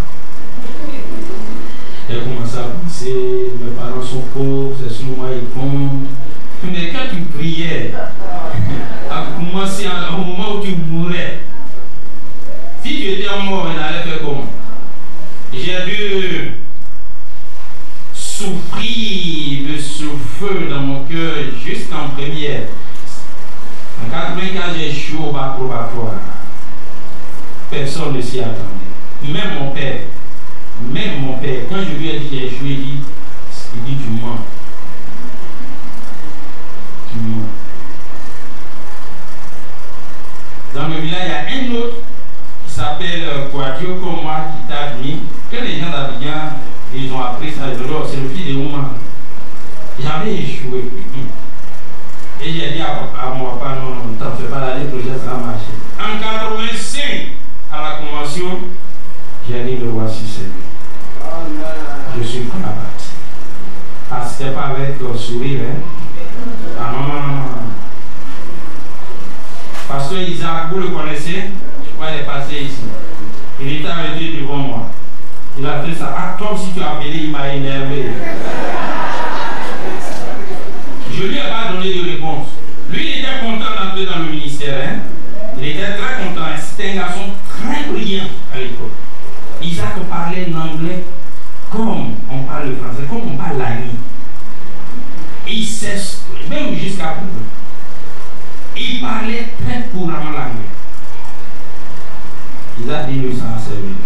E: Elle commence à penser, mes parents sont pauvres, c'est sur moi ils comptent. Mais quand tu priais, à commencer au moment où tu mourais, si tu étais mort, elle allait faire comment? J'ai vu souffrir de ce feu dans mon cœur jusqu'en première. En 95, j'ai échoué au bac probatoire. Personne ne s'y attendait. Même mon père, quand je lui ai dit j'ai échoué, il dit tu mens. Tu mens. Dans le village, il y a un autre qui s'appelle Quadio comme moi qui t'a admis. Que les gens d'Abidjan, ils ont appris ça, c'est le fils de Ouma. J'avais échoué. Et j'ai dit à mon papa, non, t'en fais pas, l'année prochaine ça va marcher. En 85, à la convention, j'ai dit le voici c'est lui. Je suis combattu. Ah, c'était pas avec le sourire, hein? Ah non. Pasteur Isaac, vous le connaissez? Je crois qu'il est passé ici. Il était arrêté devant moi. Il a fait ça. Ah, toi aussi tu as appelé, il m'a énervé. Je lui ai pas donné de réponse. Lui, il était content d'entrer dans le ministère. Hein? Il était très content. C'était un garçon très brillant à l'époque. Isaac parlait l'anglais comme on parle le français, comme on parle l'ami. Il s'exprimait, même jusqu'à présent. Il parlait très couramment l'anglais. Isaac dit, nous s'en servir.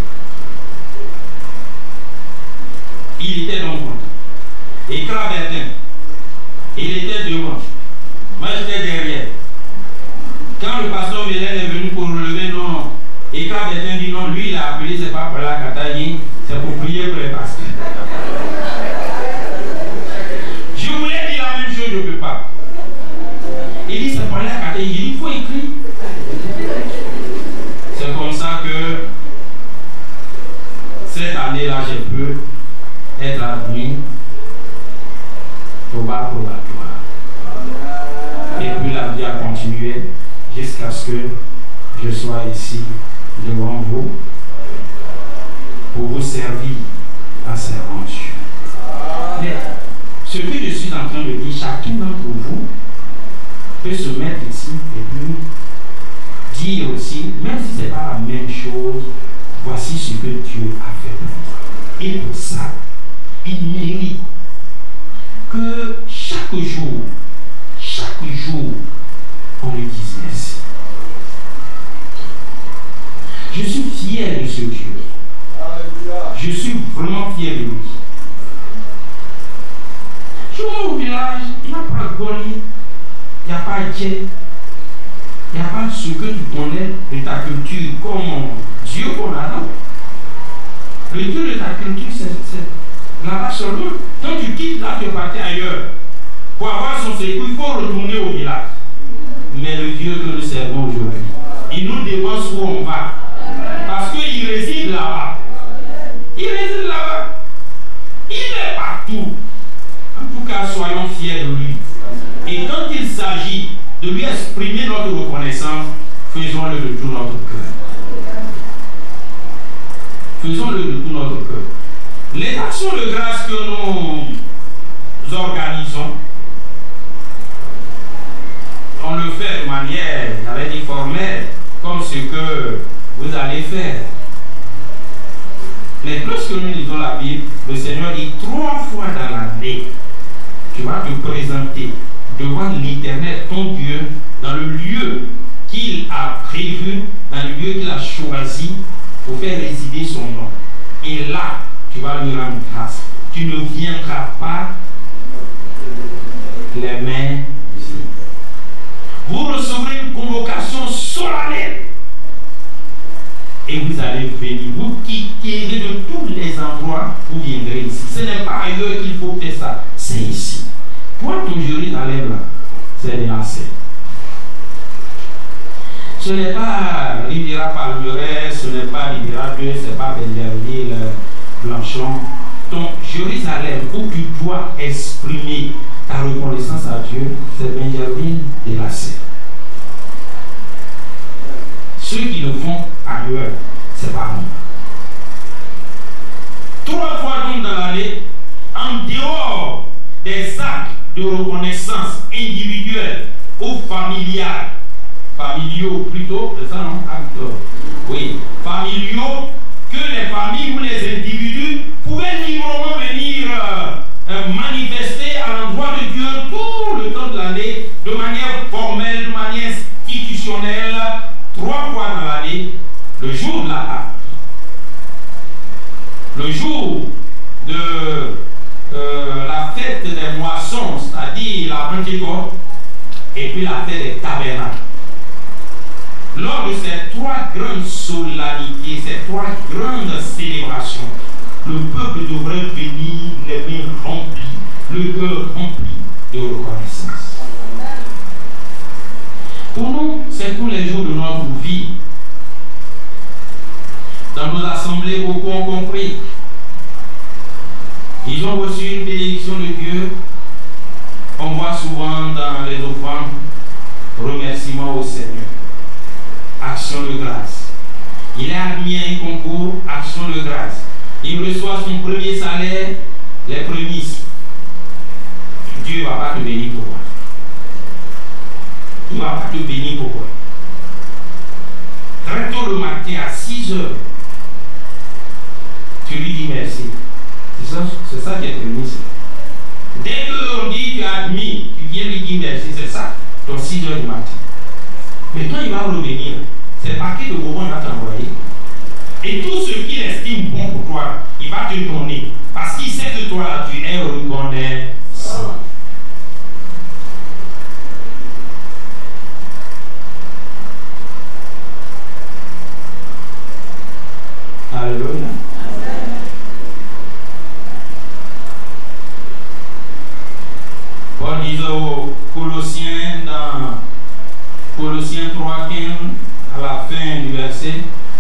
E: Il était donc content. Et Clavertin, il était devant. Moi j'étais derrière. Quand le pasteur Mélène est venu pour relever, non. Et Clavertin dit non, lui il a appelé, c'est pas pour la Katayi, c'est pour prier pour les pasteurs. Je voulais dire la même chose, je ne peux pas. Il dit c'est pour la Katayi, il dit il faut écrire. C'est comme ça que cette année-là, je peux être admis au bac probatoire. Et puis la vie a continué jusqu'à ce que je sois ici devant vous pour vous servir en servant Dieu. Mais ce que je suis en train de dire, chacun d'entre vous peut se mettre ici et puis dire aussi, même si ce n'est pas la même chose, voici ce que Dieu a fait pour moi. Et pour ça, il mérite que chaque jour, on lui dise merci. Je suis fier de ce Dieu. Je suis vraiment fier de lui. Je vois au village, il n'y a pas Goli, il n'y a pas Dje, il n'y a pas ce que tu connais de ta culture comme Dieu qu'on a là. Le Dieu de ta culture, c'est là-bas seulement. Quand tu quittes là, tu es parti ailleurs. Pour avoir son secours, il faut retourner au village. Mais le Dieu que nous servons aujourd'hui, il nous demande où on va. Parce qu'il réside là-bas. Il réside là-bas. Il est partout. En tout cas, soyons fiers de lui. Et quand il s'agit de lui exprimer notre reconnaissance, faisons-le de tout notre cœur. Faisons-le de tout notre cœur. Les actions de grâce que nous organisons, on le fait de manière, j'avais dit formelle, comme ce que vous allez faire. Mais lorsque nous lisons la Bible, le Seigneur dit 3 fois dans l'année, tu vas te présenter devant l'Éternel, ton Dieu, dans le lieu qu'il a prévu, dans le lieu qu'il a choisi pour faire résider son nom. Et là, tu vas lui rendre grâce. Tu ne viendras pas les mains vides. Vous recevrez une convocation solennelle. Et vous allez venir. Vous quitterez de tous les endroits, vous viendrez ici. Ce n'est pas ailleurs qu'il faut faire ça. C'est ici. Toi, ton Jérusalem là, c'est les Nassés. Ce n'est pas Riviera Palmeret, ce n'est pas Riviera 2, ce n'est pas Benjerville, Blanchon. Ton Jérusalem où tu dois exprimer ta reconnaissance à Dieu, c'est Benjerville et Nassé. Ceux qui le font ailleurs, c'est pas moi. 3 fois donc dans l'année, en dehors des actes de reconnaissance individuelle ou familiale, familiaux plutôt, c'est ça non? Oui, familiaux, que les familles ou les individus pouvaient librement venir Le jour de la fête des moissons, c'est-à-dire la Pentecôte, et puis la fête des tabernacles. Lors de ces trois grandes solennités, ces trois grandes célébrations, le peuple devrait venir les mains remplies, le cœur rempli de reconnaissance. Pour nous, c'est tous les jours de notre vie. Dans nos assemblées, beaucoup ont compris. Ils ont reçu une bénédiction de Dieu. On voit souvent dans les offrandes remerciement au Seigneur, action de grâce. Il est admis à un concours, action de grâce. Il reçoit son premier salaire, les prémices. Dieu ne va pas te bénir pour quoi? Il ne va pas te bénir pour quoi? Très tôt le matin, à 6 heures, tu lui dis merci. C'est ça qui est prémisse. Dès qu'on dit tu as admis, tu viens lui dire merci, c'est ça, dans 6 heures du matin. Mais quand il va revenir, c'est le paquet de bonbons qu'il va t'envoyer. Et tout ce qu'il estime bon pour toi, il va te donner. Parce qu'il sait que toi, là, tu es reconnaissant. Alléluia. Paul disait aux Colossiens dans Colossiens 3:15 à la fin du verset,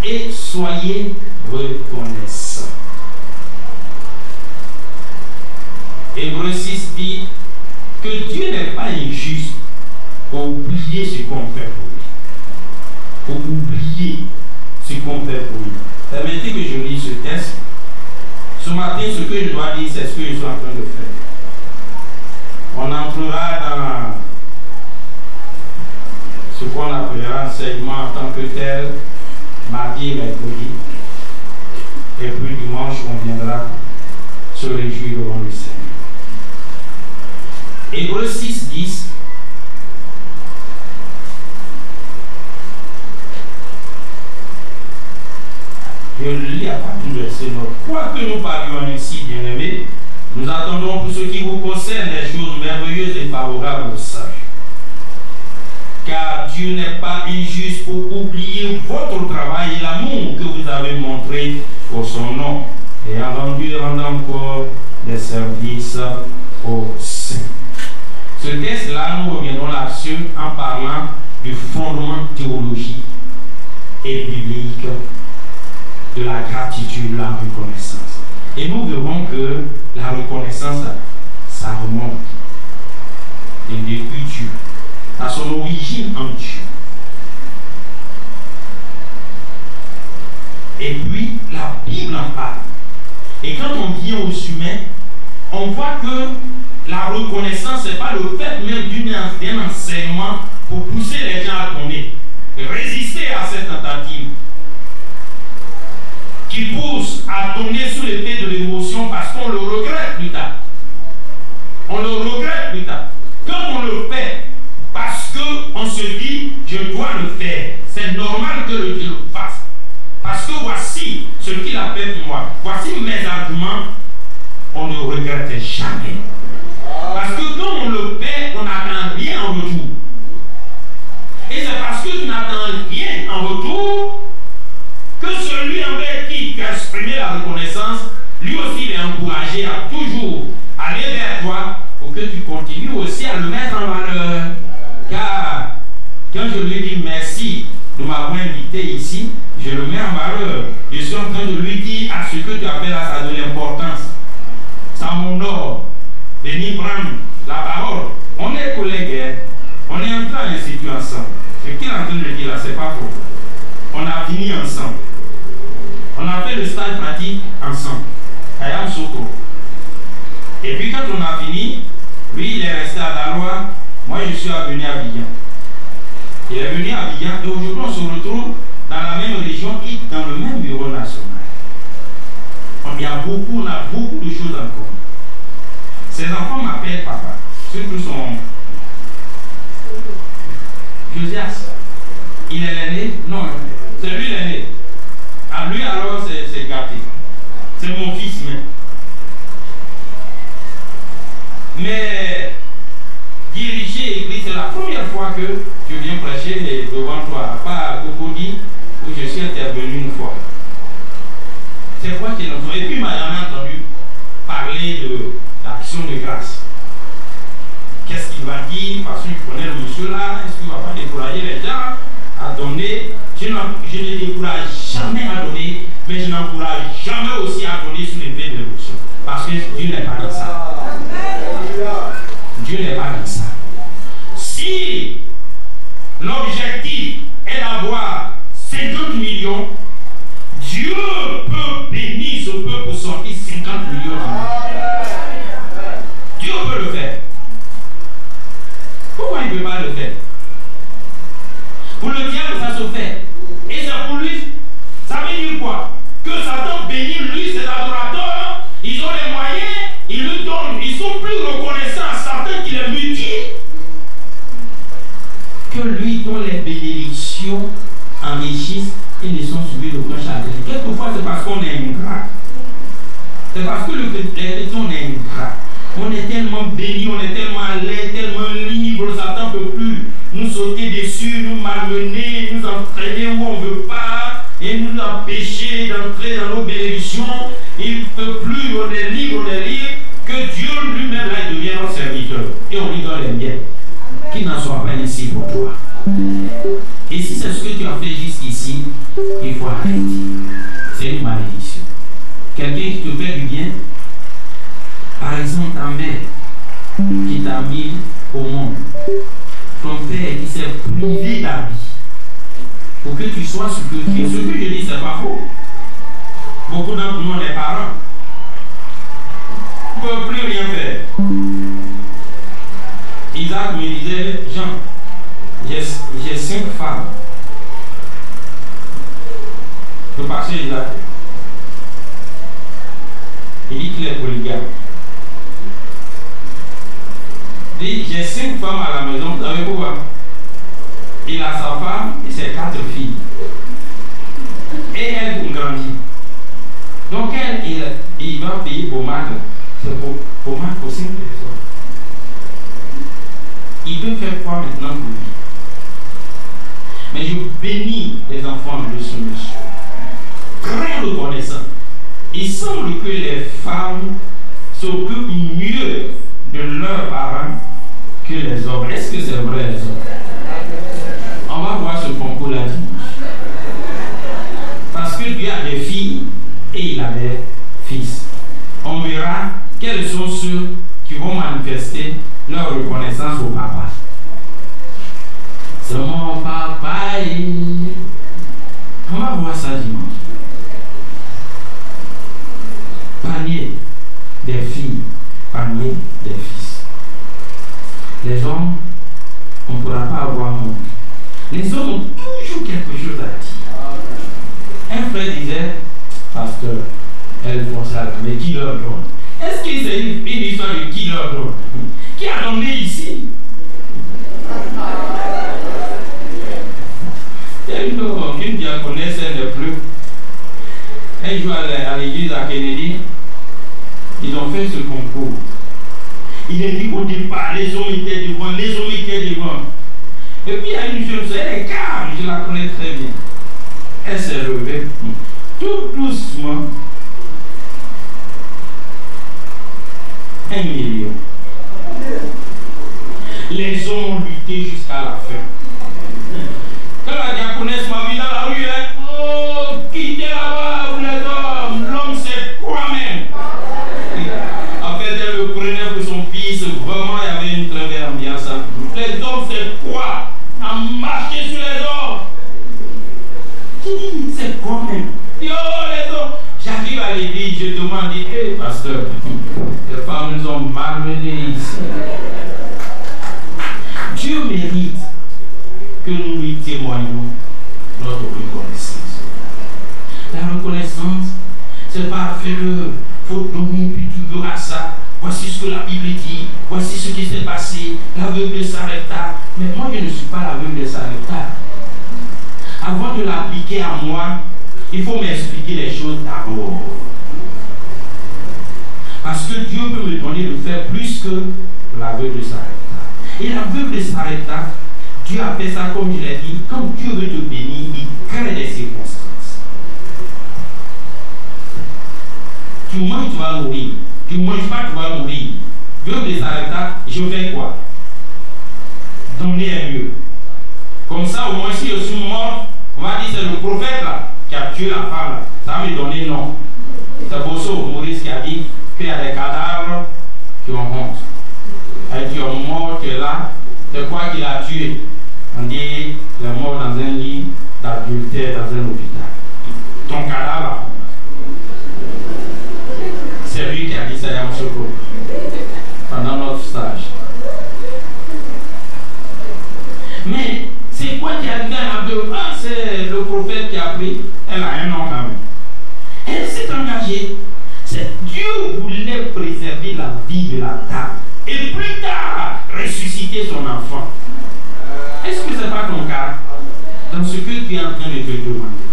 E: et soyez reconnaissants. Hébreux 6 dit que Dieu n'est pas injuste pour oublier ce qu'on fait pour lui. Pour oublier ce qu'on fait pour lui. Permettez que je lise ce texte. Ce matin, ce que je dois dire, c'est ce que je suis en train de faire. On entrera dans ce qu'on appellera enseignement en tant que tel, mardi et mercredi. Et puis dimanche, on viendra se réjouir devant le Seigneur. Hébreux 6, 10. Je lis à partir du verset 9. Quoique nous parlions ainsi, bien-aimés, nous attendons pour ce qui vous concerne des choses merveilleuses et favorables aux sages. Car Dieu n'est pas injuste pour oublier votre travail et l'amour que vous avez montré pour son nom, et rendant encore des services aux saints. Ce texte-là, nous reviendrons là-dessus en parlant du fondement théologique et biblique de la gratitude, la reconnaissance. Et nous verrons que la reconnaissance, ça remonte depuis Dieu, à son origine en Dieu. Et puis, la Bible en parle. Et quand on vient aux humains, on voit que la reconnaissance, ce n'est pas le fait même d'un enseignement pour pousser les gens à donner. Résister à cette tentative qui pousse à donner sous l'effet de l'émotion parce qu'on le regrette plus tard. On le regrette plus tard. Quand on le fait parce qu'on se dit je dois le faire, c'est normal que je le fasse. Parce que voici ce qu'il a fait pour moi. Voici mes arguments. On ne regrette jamais. Parce que quand on le fait, on n'attend rien en retour. Et c'est parce que tu n'attends rien en retour que celui envers qui tu as exprimé la reconnaissance, lui aussi il est encouragé à toujours aller vers toi pour que tu continues aussi à le mettre en valeur. Car quand je lui dis merci de m'avoir invité ici, je le mets en valeur. Je suis en train de lui dire à ce que tu appelles là, ça a de l'importance. Ça m'honore. Venir prendre la parole. On est collègues, hein? On est en train d'instituer ensemble. Ce qu'il est en train de dire là, c'est pas faux. On a fini ensemble. On a fait le stage pratique ensemble. Ayam Soko. Et puis quand on a fini, lui il est resté à Daloa, moi je suis venu à Abidjan. Il est venu à Abidjan et aujourd'hui on se retrouve dans la même région et dans le même bureau national. On a beaucoup de choses en commun. Ses enfants m'appellent papa. Surtout son Josias. Il est l'aîné? Non, c'est lui l'aîné. À lui alors c'est gâté. c'est mon fils même. Mais diriger l'église, c'est la première fois que je viens prêcher devant toi, pas à Cocody où je suis intervenu une fois. C'est quoi qui est notre... Et puis, il m'a jamais entendu parler de l'action de grâce. Qu'est-ce qu'il va dire? Parce que je connais le monsieur là, est-ce qu'il ne va pas décourager les gens à donner? Je ne décourage jamais à donner, mais je n'encourage jamais aussi à donner sous l'effet de l'émotion. Parce que Dieu n'est pas dans ça. Dieu n'est pas dans ça. Si l'objectif est d'avoir 50 millions, Dieu peut bénir ce peuple pour sortir 50 millions. Dieu peut le faire. Pourquoi il ne peut pas le faire? Pour le diable, ça se fait. Et c'est pour lui. Ça veut dire quoi? Que Satan bénit lui, ses adorateurs. Ils ont les moyens, ils lui donnent. Ils sont plus reconnaissants à Satan qui les mutile que lui dont les bénédictions enrichissent et ne sont suivies d'aucun chagrin. Quelquefois, c'est parce qu'on est ingrat. C'est parce que les chrétiens, on est ingrat. On est tellement béni, on est tellement à l'aise, tellement libre, Satan ne peut plus nous sauter dessus, nous malmener, nous entraîner où on ne veut pas, et nous empêcher d'entrer dans nos bénédictions. Il ne peut plus, on est libre, que Dieu lui-même là devient notre serviteur. Et on lui donne les biens. Qu'il n'en soit pas ainsi pour toi. Et si c'est ce que tu as fait jusqu'ici, il faut arrêter. C'est une malédiction. Quelqu'un qui te fait du bien, par exemple ta mère qui t'a mis au monde, ton père qui s'est privé d'habits pour que tu sois ce que tu es. Ce que je dis, c'est pas faux. Beaucoup d'entre nous, les parents, ne peuvent plus rien faire. Isaac me disait, Jean, j'ai 5 femmes. Je passais Isaac. Il dit qu'il est polygame. Il dit, j'ai 5 femmes à la maison, vous savez pourquoi? Il a sa femme et ses 4 filles. Et elles ont grandi. Donc il va payer pommade. C'est pommade pour 5 personnes. Il veut faire quoi maintenant pour lui? Mais je bénis les enfants de ce monsieur. Très reconnaissant. Il semble que les femmes s'occupent mieux de leurs parents que les hommes. Est-ce que c'est vrai, les hommes? On va voir ce concours-là dimanche. Parce que Dieu a des filles et il a des fils. On verra quels sont ceux qui vont manifester leur reconnaissance au papa. C'est mon papa. On va voir ça dimanche. Panier des filles, panier des fils. Les hommes, on ne pourra pas avoir honte. Les hommes ont toujours quelque chose à dire. Un frère disait, pasteur, elles font ça, mais qui leur donne? Est-ce que c'est une histoire de qui leur donne? Qui a donné ici? Il y a une diaconesse, elle n'est plus. Elle joue à l'église à Kennedy. Ils ont fait ce concours. Il est dit qu'au départ, les hommes étaient devant, Et puis il y a une jeune soeur, elle est calme, je la connais très bien. Elle s'est levée, tout doucement. 1 million. Les hommes ont lutté jusqu'à la fin. Quand la diaconesse m'a vu dans la rue, oh, quittez là-bas, vous les hommes, l'homme c'est quoi même? En fait, elle le prenait pour son fils, vraiment, il y avait une très belle ambiance. Les hommes c'est quoi? À marcher sur les hommes. C'est quoi même? Yo, les hommes. J'arrive à l'église, je demande, hé, pasteur, les femmes nous ont malmenés ici. Dieu mérite que nous lui témoignons notre reconnaissance. La reconnaissance, c'est pas faire faute donner, puis tu verras ça. Voici ce que la Bible dit, voici ce qui s'est passé. L'aveugle s'arrêta. Mais moi, je ne suis pas l'aveugle s'arrêta. Avant de l'appliquer à moi, il faut m'expliquer les choses d'abord. que Dieu peut me donner de faire plus que la veuve de Sarepta. Et la veuve de Sarepta, Dieu a fait ça comme je l'ai dit, quand Dieu veut te bénir, il crée des circonstances. Tu manges, tu vas mourir. Tu ne manges pas, tu vas mourir. Veuve de Sarepta, je fais quoi? Donner un mieux. Comme ça, au moins, si je suis mort, on va dire c'est le prophète là qui a tué la femme là. Ça va me donner non. C'est pour ça au Maurice qui a dit qu'il y a des cadavres qui ont honte. Et qui ont mort, qui est là. C'est quoi qu'il a tué? On dit il est mort dans un lit d'adultère dans un hôpital. Ton cadavre, c'est lui qui a dit ça à M. Secours pendant notre stage. Mais c'est quoi qui est arrivé à la veuve? Ah, c'est le prophète qui a pris. Elle a un nom quand même. Elle s'est engagée. Dieu voulait préserver la vie de la dame. Et plus tard, ressusciter son enfant. Est-ce que ce n'est pas ton cas? Dans ce que tu es en train de te demander.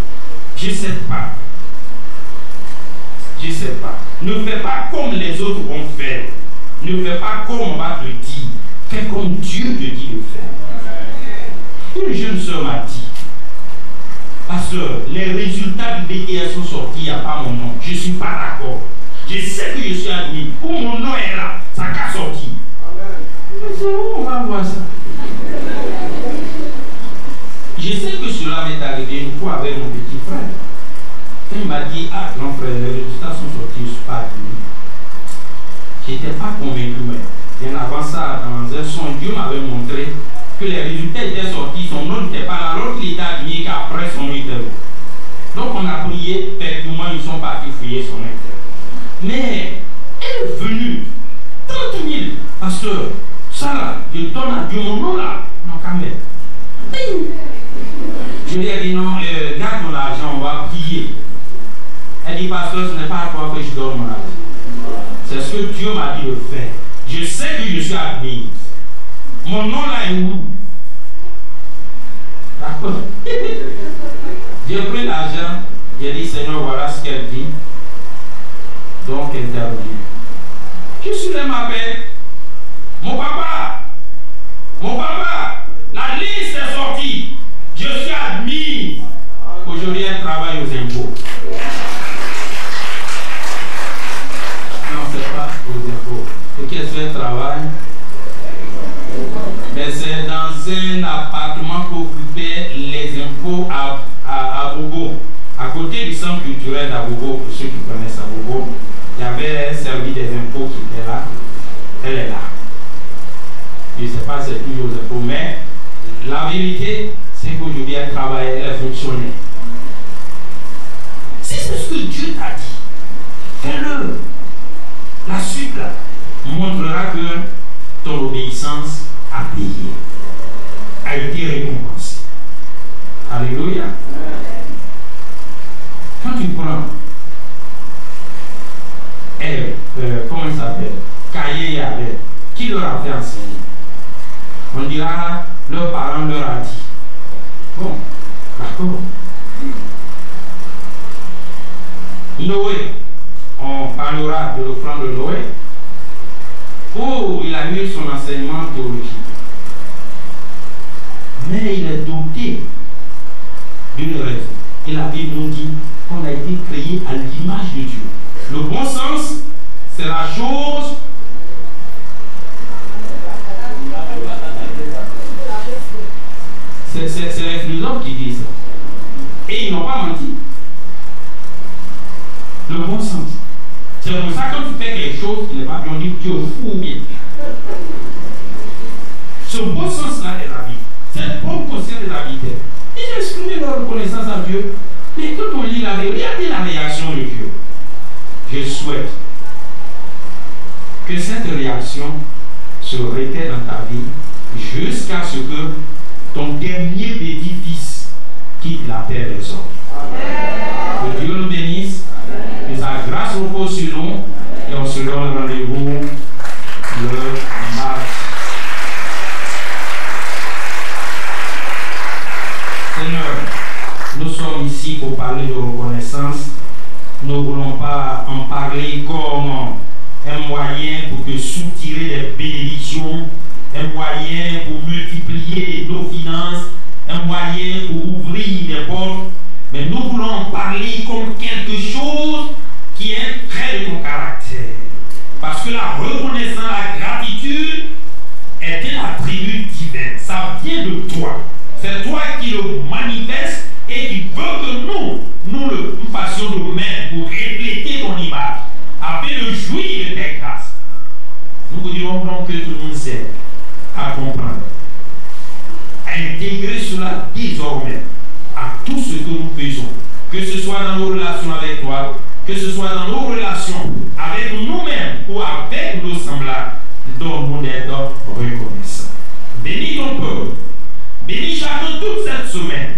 E: Je ne sais pas. Je ne sais pas. Ne fais pas comme les autres vont faire. Ne fais pas comme on va te dire. Fais comme Dieu te dit de faire. Une jeune soeur m'a dit, pasteur, les résultats du BTS sont sortis, il n'y a pas mon nom. Je ne suis pas d'accord. Je sais que je suis admis. Où mon nom est là, ça n'a qu'à sortir. Je sais où on va voir ça. Je sais que cela m'est arrivé une fois avec mon petit frère. Quand il m'a dit, ah grand frère, les résultats sont sortis, je ne suis pas admis. Je n'étais pas convaincu, mais bien avant ça, dans un son, Dieu m'avait montré que les résultats étaient sortis, son nom n'était pas là, alors qu'il était admis qu'après son nom était là. Donc on a prié, effectivement ils sont partis fouiller son intérieur. Mais elle est venue, 30 000, pasteur, ça là, je donne à Dieu mon nom là, non quand même. Je lui ai dit non, garde mon argent, on va prier. Elle dit pasteur, ce n'est pas à toi que je donne mon argent. C'est ce que Dieu m'a dit de faire. Je sais que je suis admise. Mon nom là est où? D'accord. J'ai pris l'argent, j'ai dit Seigneur, voilà ce qu'elle dit. Donc intervient. Je suis là ma paix. Mon papa, la liste est sortie. Je suis admis. Aujourd'hui, elle travaille aux impôts. Non, c'est pas aux impôts. Et qu'elle fait travail? Mais c'est dans un appartement qu'occupaient les impôts à Bogo. À côté du centre culturel d'Abogo, pour ceux qui connaissent Abogo, il y avait un service des impôts qui était là. Elle est là. Je ne sais pas si c'est toujours aux impôts, mais la vérité, c'est qu'aujourd'hui elle travaille, elle fonctionnait. Si c'est ce que Dieu t'a dit, fais-le. La suite là, montrera que ton obéissance a payé, a été récompensée. Alléluia. Quand tu prends comment il s'appelle, Caïn et Abel, qui leur a fait enseigner? On dira, leurs parents leur a dit. Bon, d'accord. Noé, on parlera de l'offrande de Noé. Oh, il a eu son enseignement théologique. Mais il est doté d'une raison. Et la Bible nous dit qu'on a été créé à l'image de Dieu. Le bon sens, c'est la chose. C'est les philosophes qui disent ça. Et ils n'ont pas menti. Le bon sens. C'est pour ça que quand tu fais quelque chose qui n'est pas bien, on dit Dieu fou ou bien. Ce bon sens-là est la vie. Cette bonne conscience de la vie. Ils ont exprimé leur reconnaissance à Dieu. Mais quand on lit la vie, regardez la réaction de Dieu. Je souhaite que cette réaction se répète dans ta vie jusqu'à ce que ton dernier petit-fils quitte la terre des hommes. Que Dieu nous bénisse, que sa grâce repose sur nous et on se donne rendez-vous le mardi. Seigneur, nous sommes ici pour parler de reconnaissance. Nous ne voulons pas en parler comme un moyen pour te soutirer des bénédictions, un moyen pour multiplier nos finances, un moyen pour ouvrir des portes. Mais nous voulons parler comme quelque chose qui est un trait de ton caractère. Parce que la reconnaissance, la gratitude est un attribut divin. Ça vient de toi. C'est toi qui le manifeste et qui veut que nous le fassions nous-mêmes pour refléter ton image, afin de jouir de tes grâces. Nous vous dirons donc que tout le monde sait à comprendre, à intégrer cela désormais à tout ce que nous faisons, que ce soit dans nos relations avec toi, que ce soit dans nos relations avec nous-mêmes ou avec nos semblables, donne-nous d'être reconnaissants. Bénis ton peuple, bénis chacun toute cette semaine.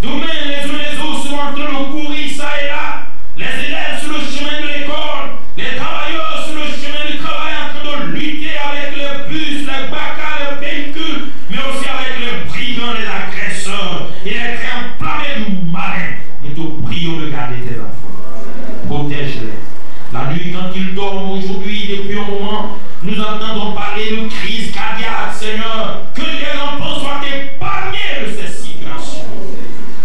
E: Demain, les uns les autres seront en train de courir ça et là, les élèves sur le chemin de l'école, les travailleurs sur le chemin du travail en train de lutter avec les bus, les bacs, les véhicules, mais aussi avec les brigands, les agresseurs et les trains enflammés du malin. Nous te prions de garder tes enfants. Protège-les. La nuit, quand ils dorment aujourd'hui, depuis un moment, nous entendons parler de crise cardiaque, Seigneur. Que les enfants soient épargnés de ces situations.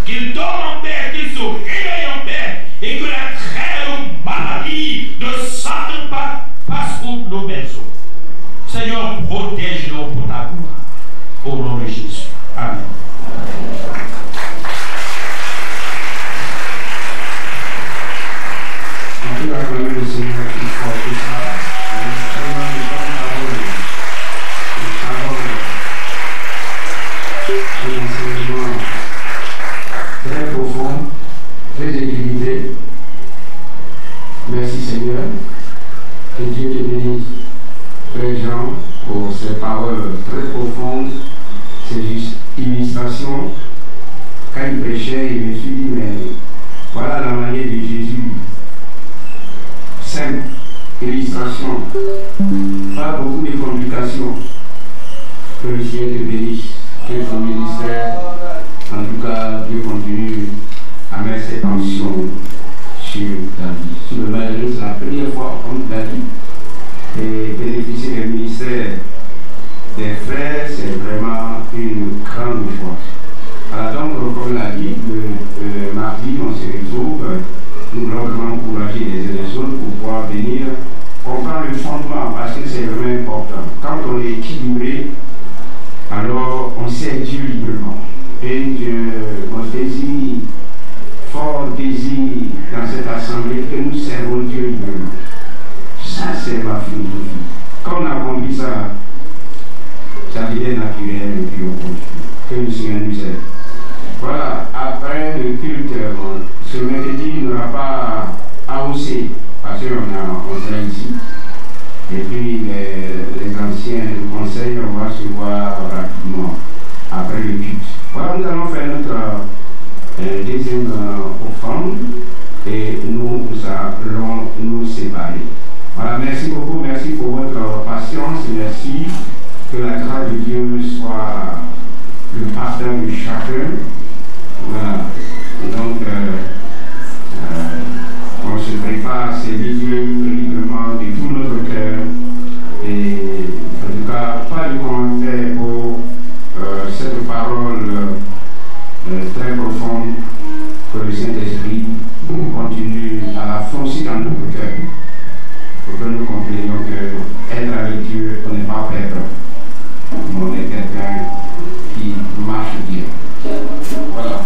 E: Qu'ils dorment en paix, qu'ils se réveillent en paix, et que la traîne de maladie de Satan passe pour nos maisons. Seigneur, protège-nous pour ta gloire. Au nom de Jésus. Amen.
C: On peut acclamer le Seigneur qui porte tout ça. Un enseignement très profond, très équilibré. Merci Seigneur. Que Dieu te bénisse, Frère Jean, pour ces paroles très profondes, ces illustrations. Quand il prêchait, il me suis dit, mais voilà la manière de Jésus. Simple, illustration, pas beaucoup de complications. Que le Seigneur te bénisse, que ton ministère, en tout cas, Dieu continue à mettre cette tension sur ta vie. Sur le malheureux, c'est la première fois, comme tu l'as dit, et bénéficier des ministères des frères, c'est vraiment une grande joie. Alors donc, comme l'a dit, le mardi, on se retrouve, nous voulons vraiment encourager les uns les autres pour pouvoir venir comprendre le fondement, parce que c'est vraiment important. Quand on est équilibré, alors on sert Dieu librement. Et mon désir, fort désir dans cette assemblée, que nous servons Dieu librement. Ça, c'est ma philosophie. Quand on a compris ça, ça devient naturel et puis on continue. Que le Seigneur nous aide. Voilà, après le culte, ce mercredi, il n'y aura pas AOC, parce qu'on sera ici. Et puis les anciens du conseil, on va se voir rapidement après le culte. Voilà, nous allons faire notre deuxième offrande et nous allons nous séparer. Voilà, merci beaucoup, merci pour votre patience, merci. Que la grâce de Dieu soit le partage de chacun. Voilà, donc on se prépare à servir Dieu librement de tout notre cœur. Et en tout cas, pas de commentaire pour cette parole très profonde que le Saint-Esprit continue à la foncer dans notre cœur. Pour que nous comprenions que être avec Dieu, on n'est pas perdre. On est quelqu'un qui marche bien. Voilà.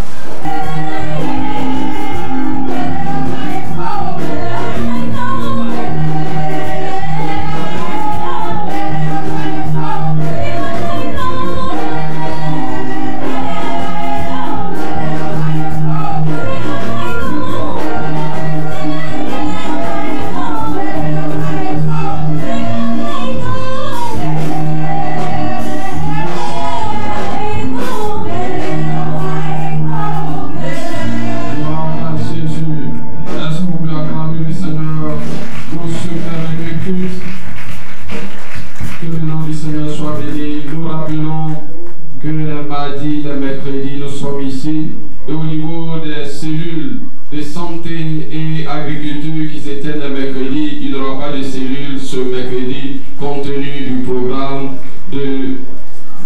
A: Santé et agriculture qui s'étaient le mercredi, il n'y aura pas de cellule ce mercredi compte tenu du programme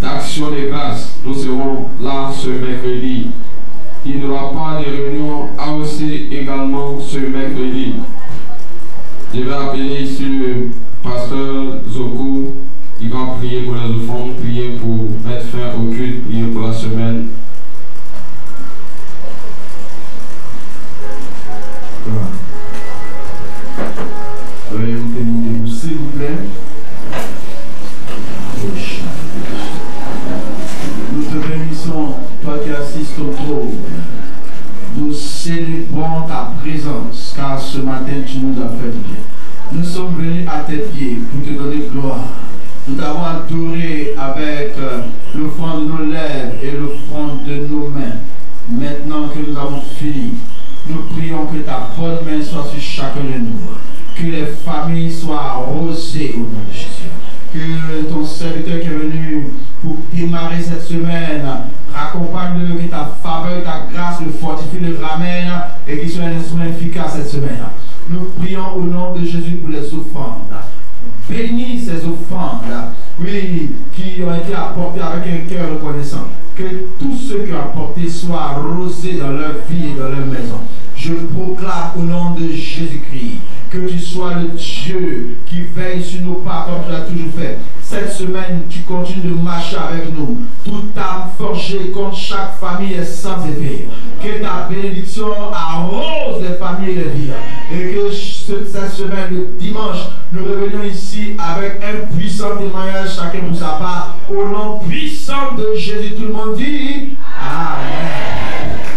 A: d'action de grâce. Nous serons là ce mercredi. Il n'y aura pas de réunion AOC également ce mercredi. Je vais appeler ici le pasteur Zoko. Il va prier pour les offrandes, prier pour mettre fin au culte, prier pour la semaine.
F: Veuillez vous tenir debout, s'il vous plaît. Nous te bénissons, toi qui assistes au trône. Nous célébrons ta présence, car ce matin tu nous as fait du bien. Nous sommes venus à tes pieds pour te donner gloire. Nous t'avons adoré avec l'offrande de nos lèvres et l'offrande de nos mains. Maintenant que nous avons fini, nous prions que ta bonne main soit sur chacun de nous. Que les familles soient arrosées au nom de Jésus. Que ton serviteur qui est venu pour démarrer cette semaine raccompagne-le, que ta faveur, ta grâce le fortifie, le ramène et qu'il soit un instrument efficace cette semaine. Nous prions au nom de Jésus pour les offrandes. Bénis ces offrandes, oui, qui ont été apportées avec un cœur reconnaissant. Que tous ceux qui ont apporté soient arrosés dans leur vie et dans leur maison. Je proclame au nom de Jésus-Christ que tu sois le Dieu qui veille sur nos pas comme tu l'as toujours fait. Cette semaine, tu continues de marcher avec nous. Toute âme forgée contre chaque famille est sans effet. Que ta bénédiction arrose les familles et les vies. Et que cette semaine, le dimanche, nous revenions ici avec un puissant témoignage, chacun pour sa part. Au nom puissant de Jésus, tout le monde dit Amen.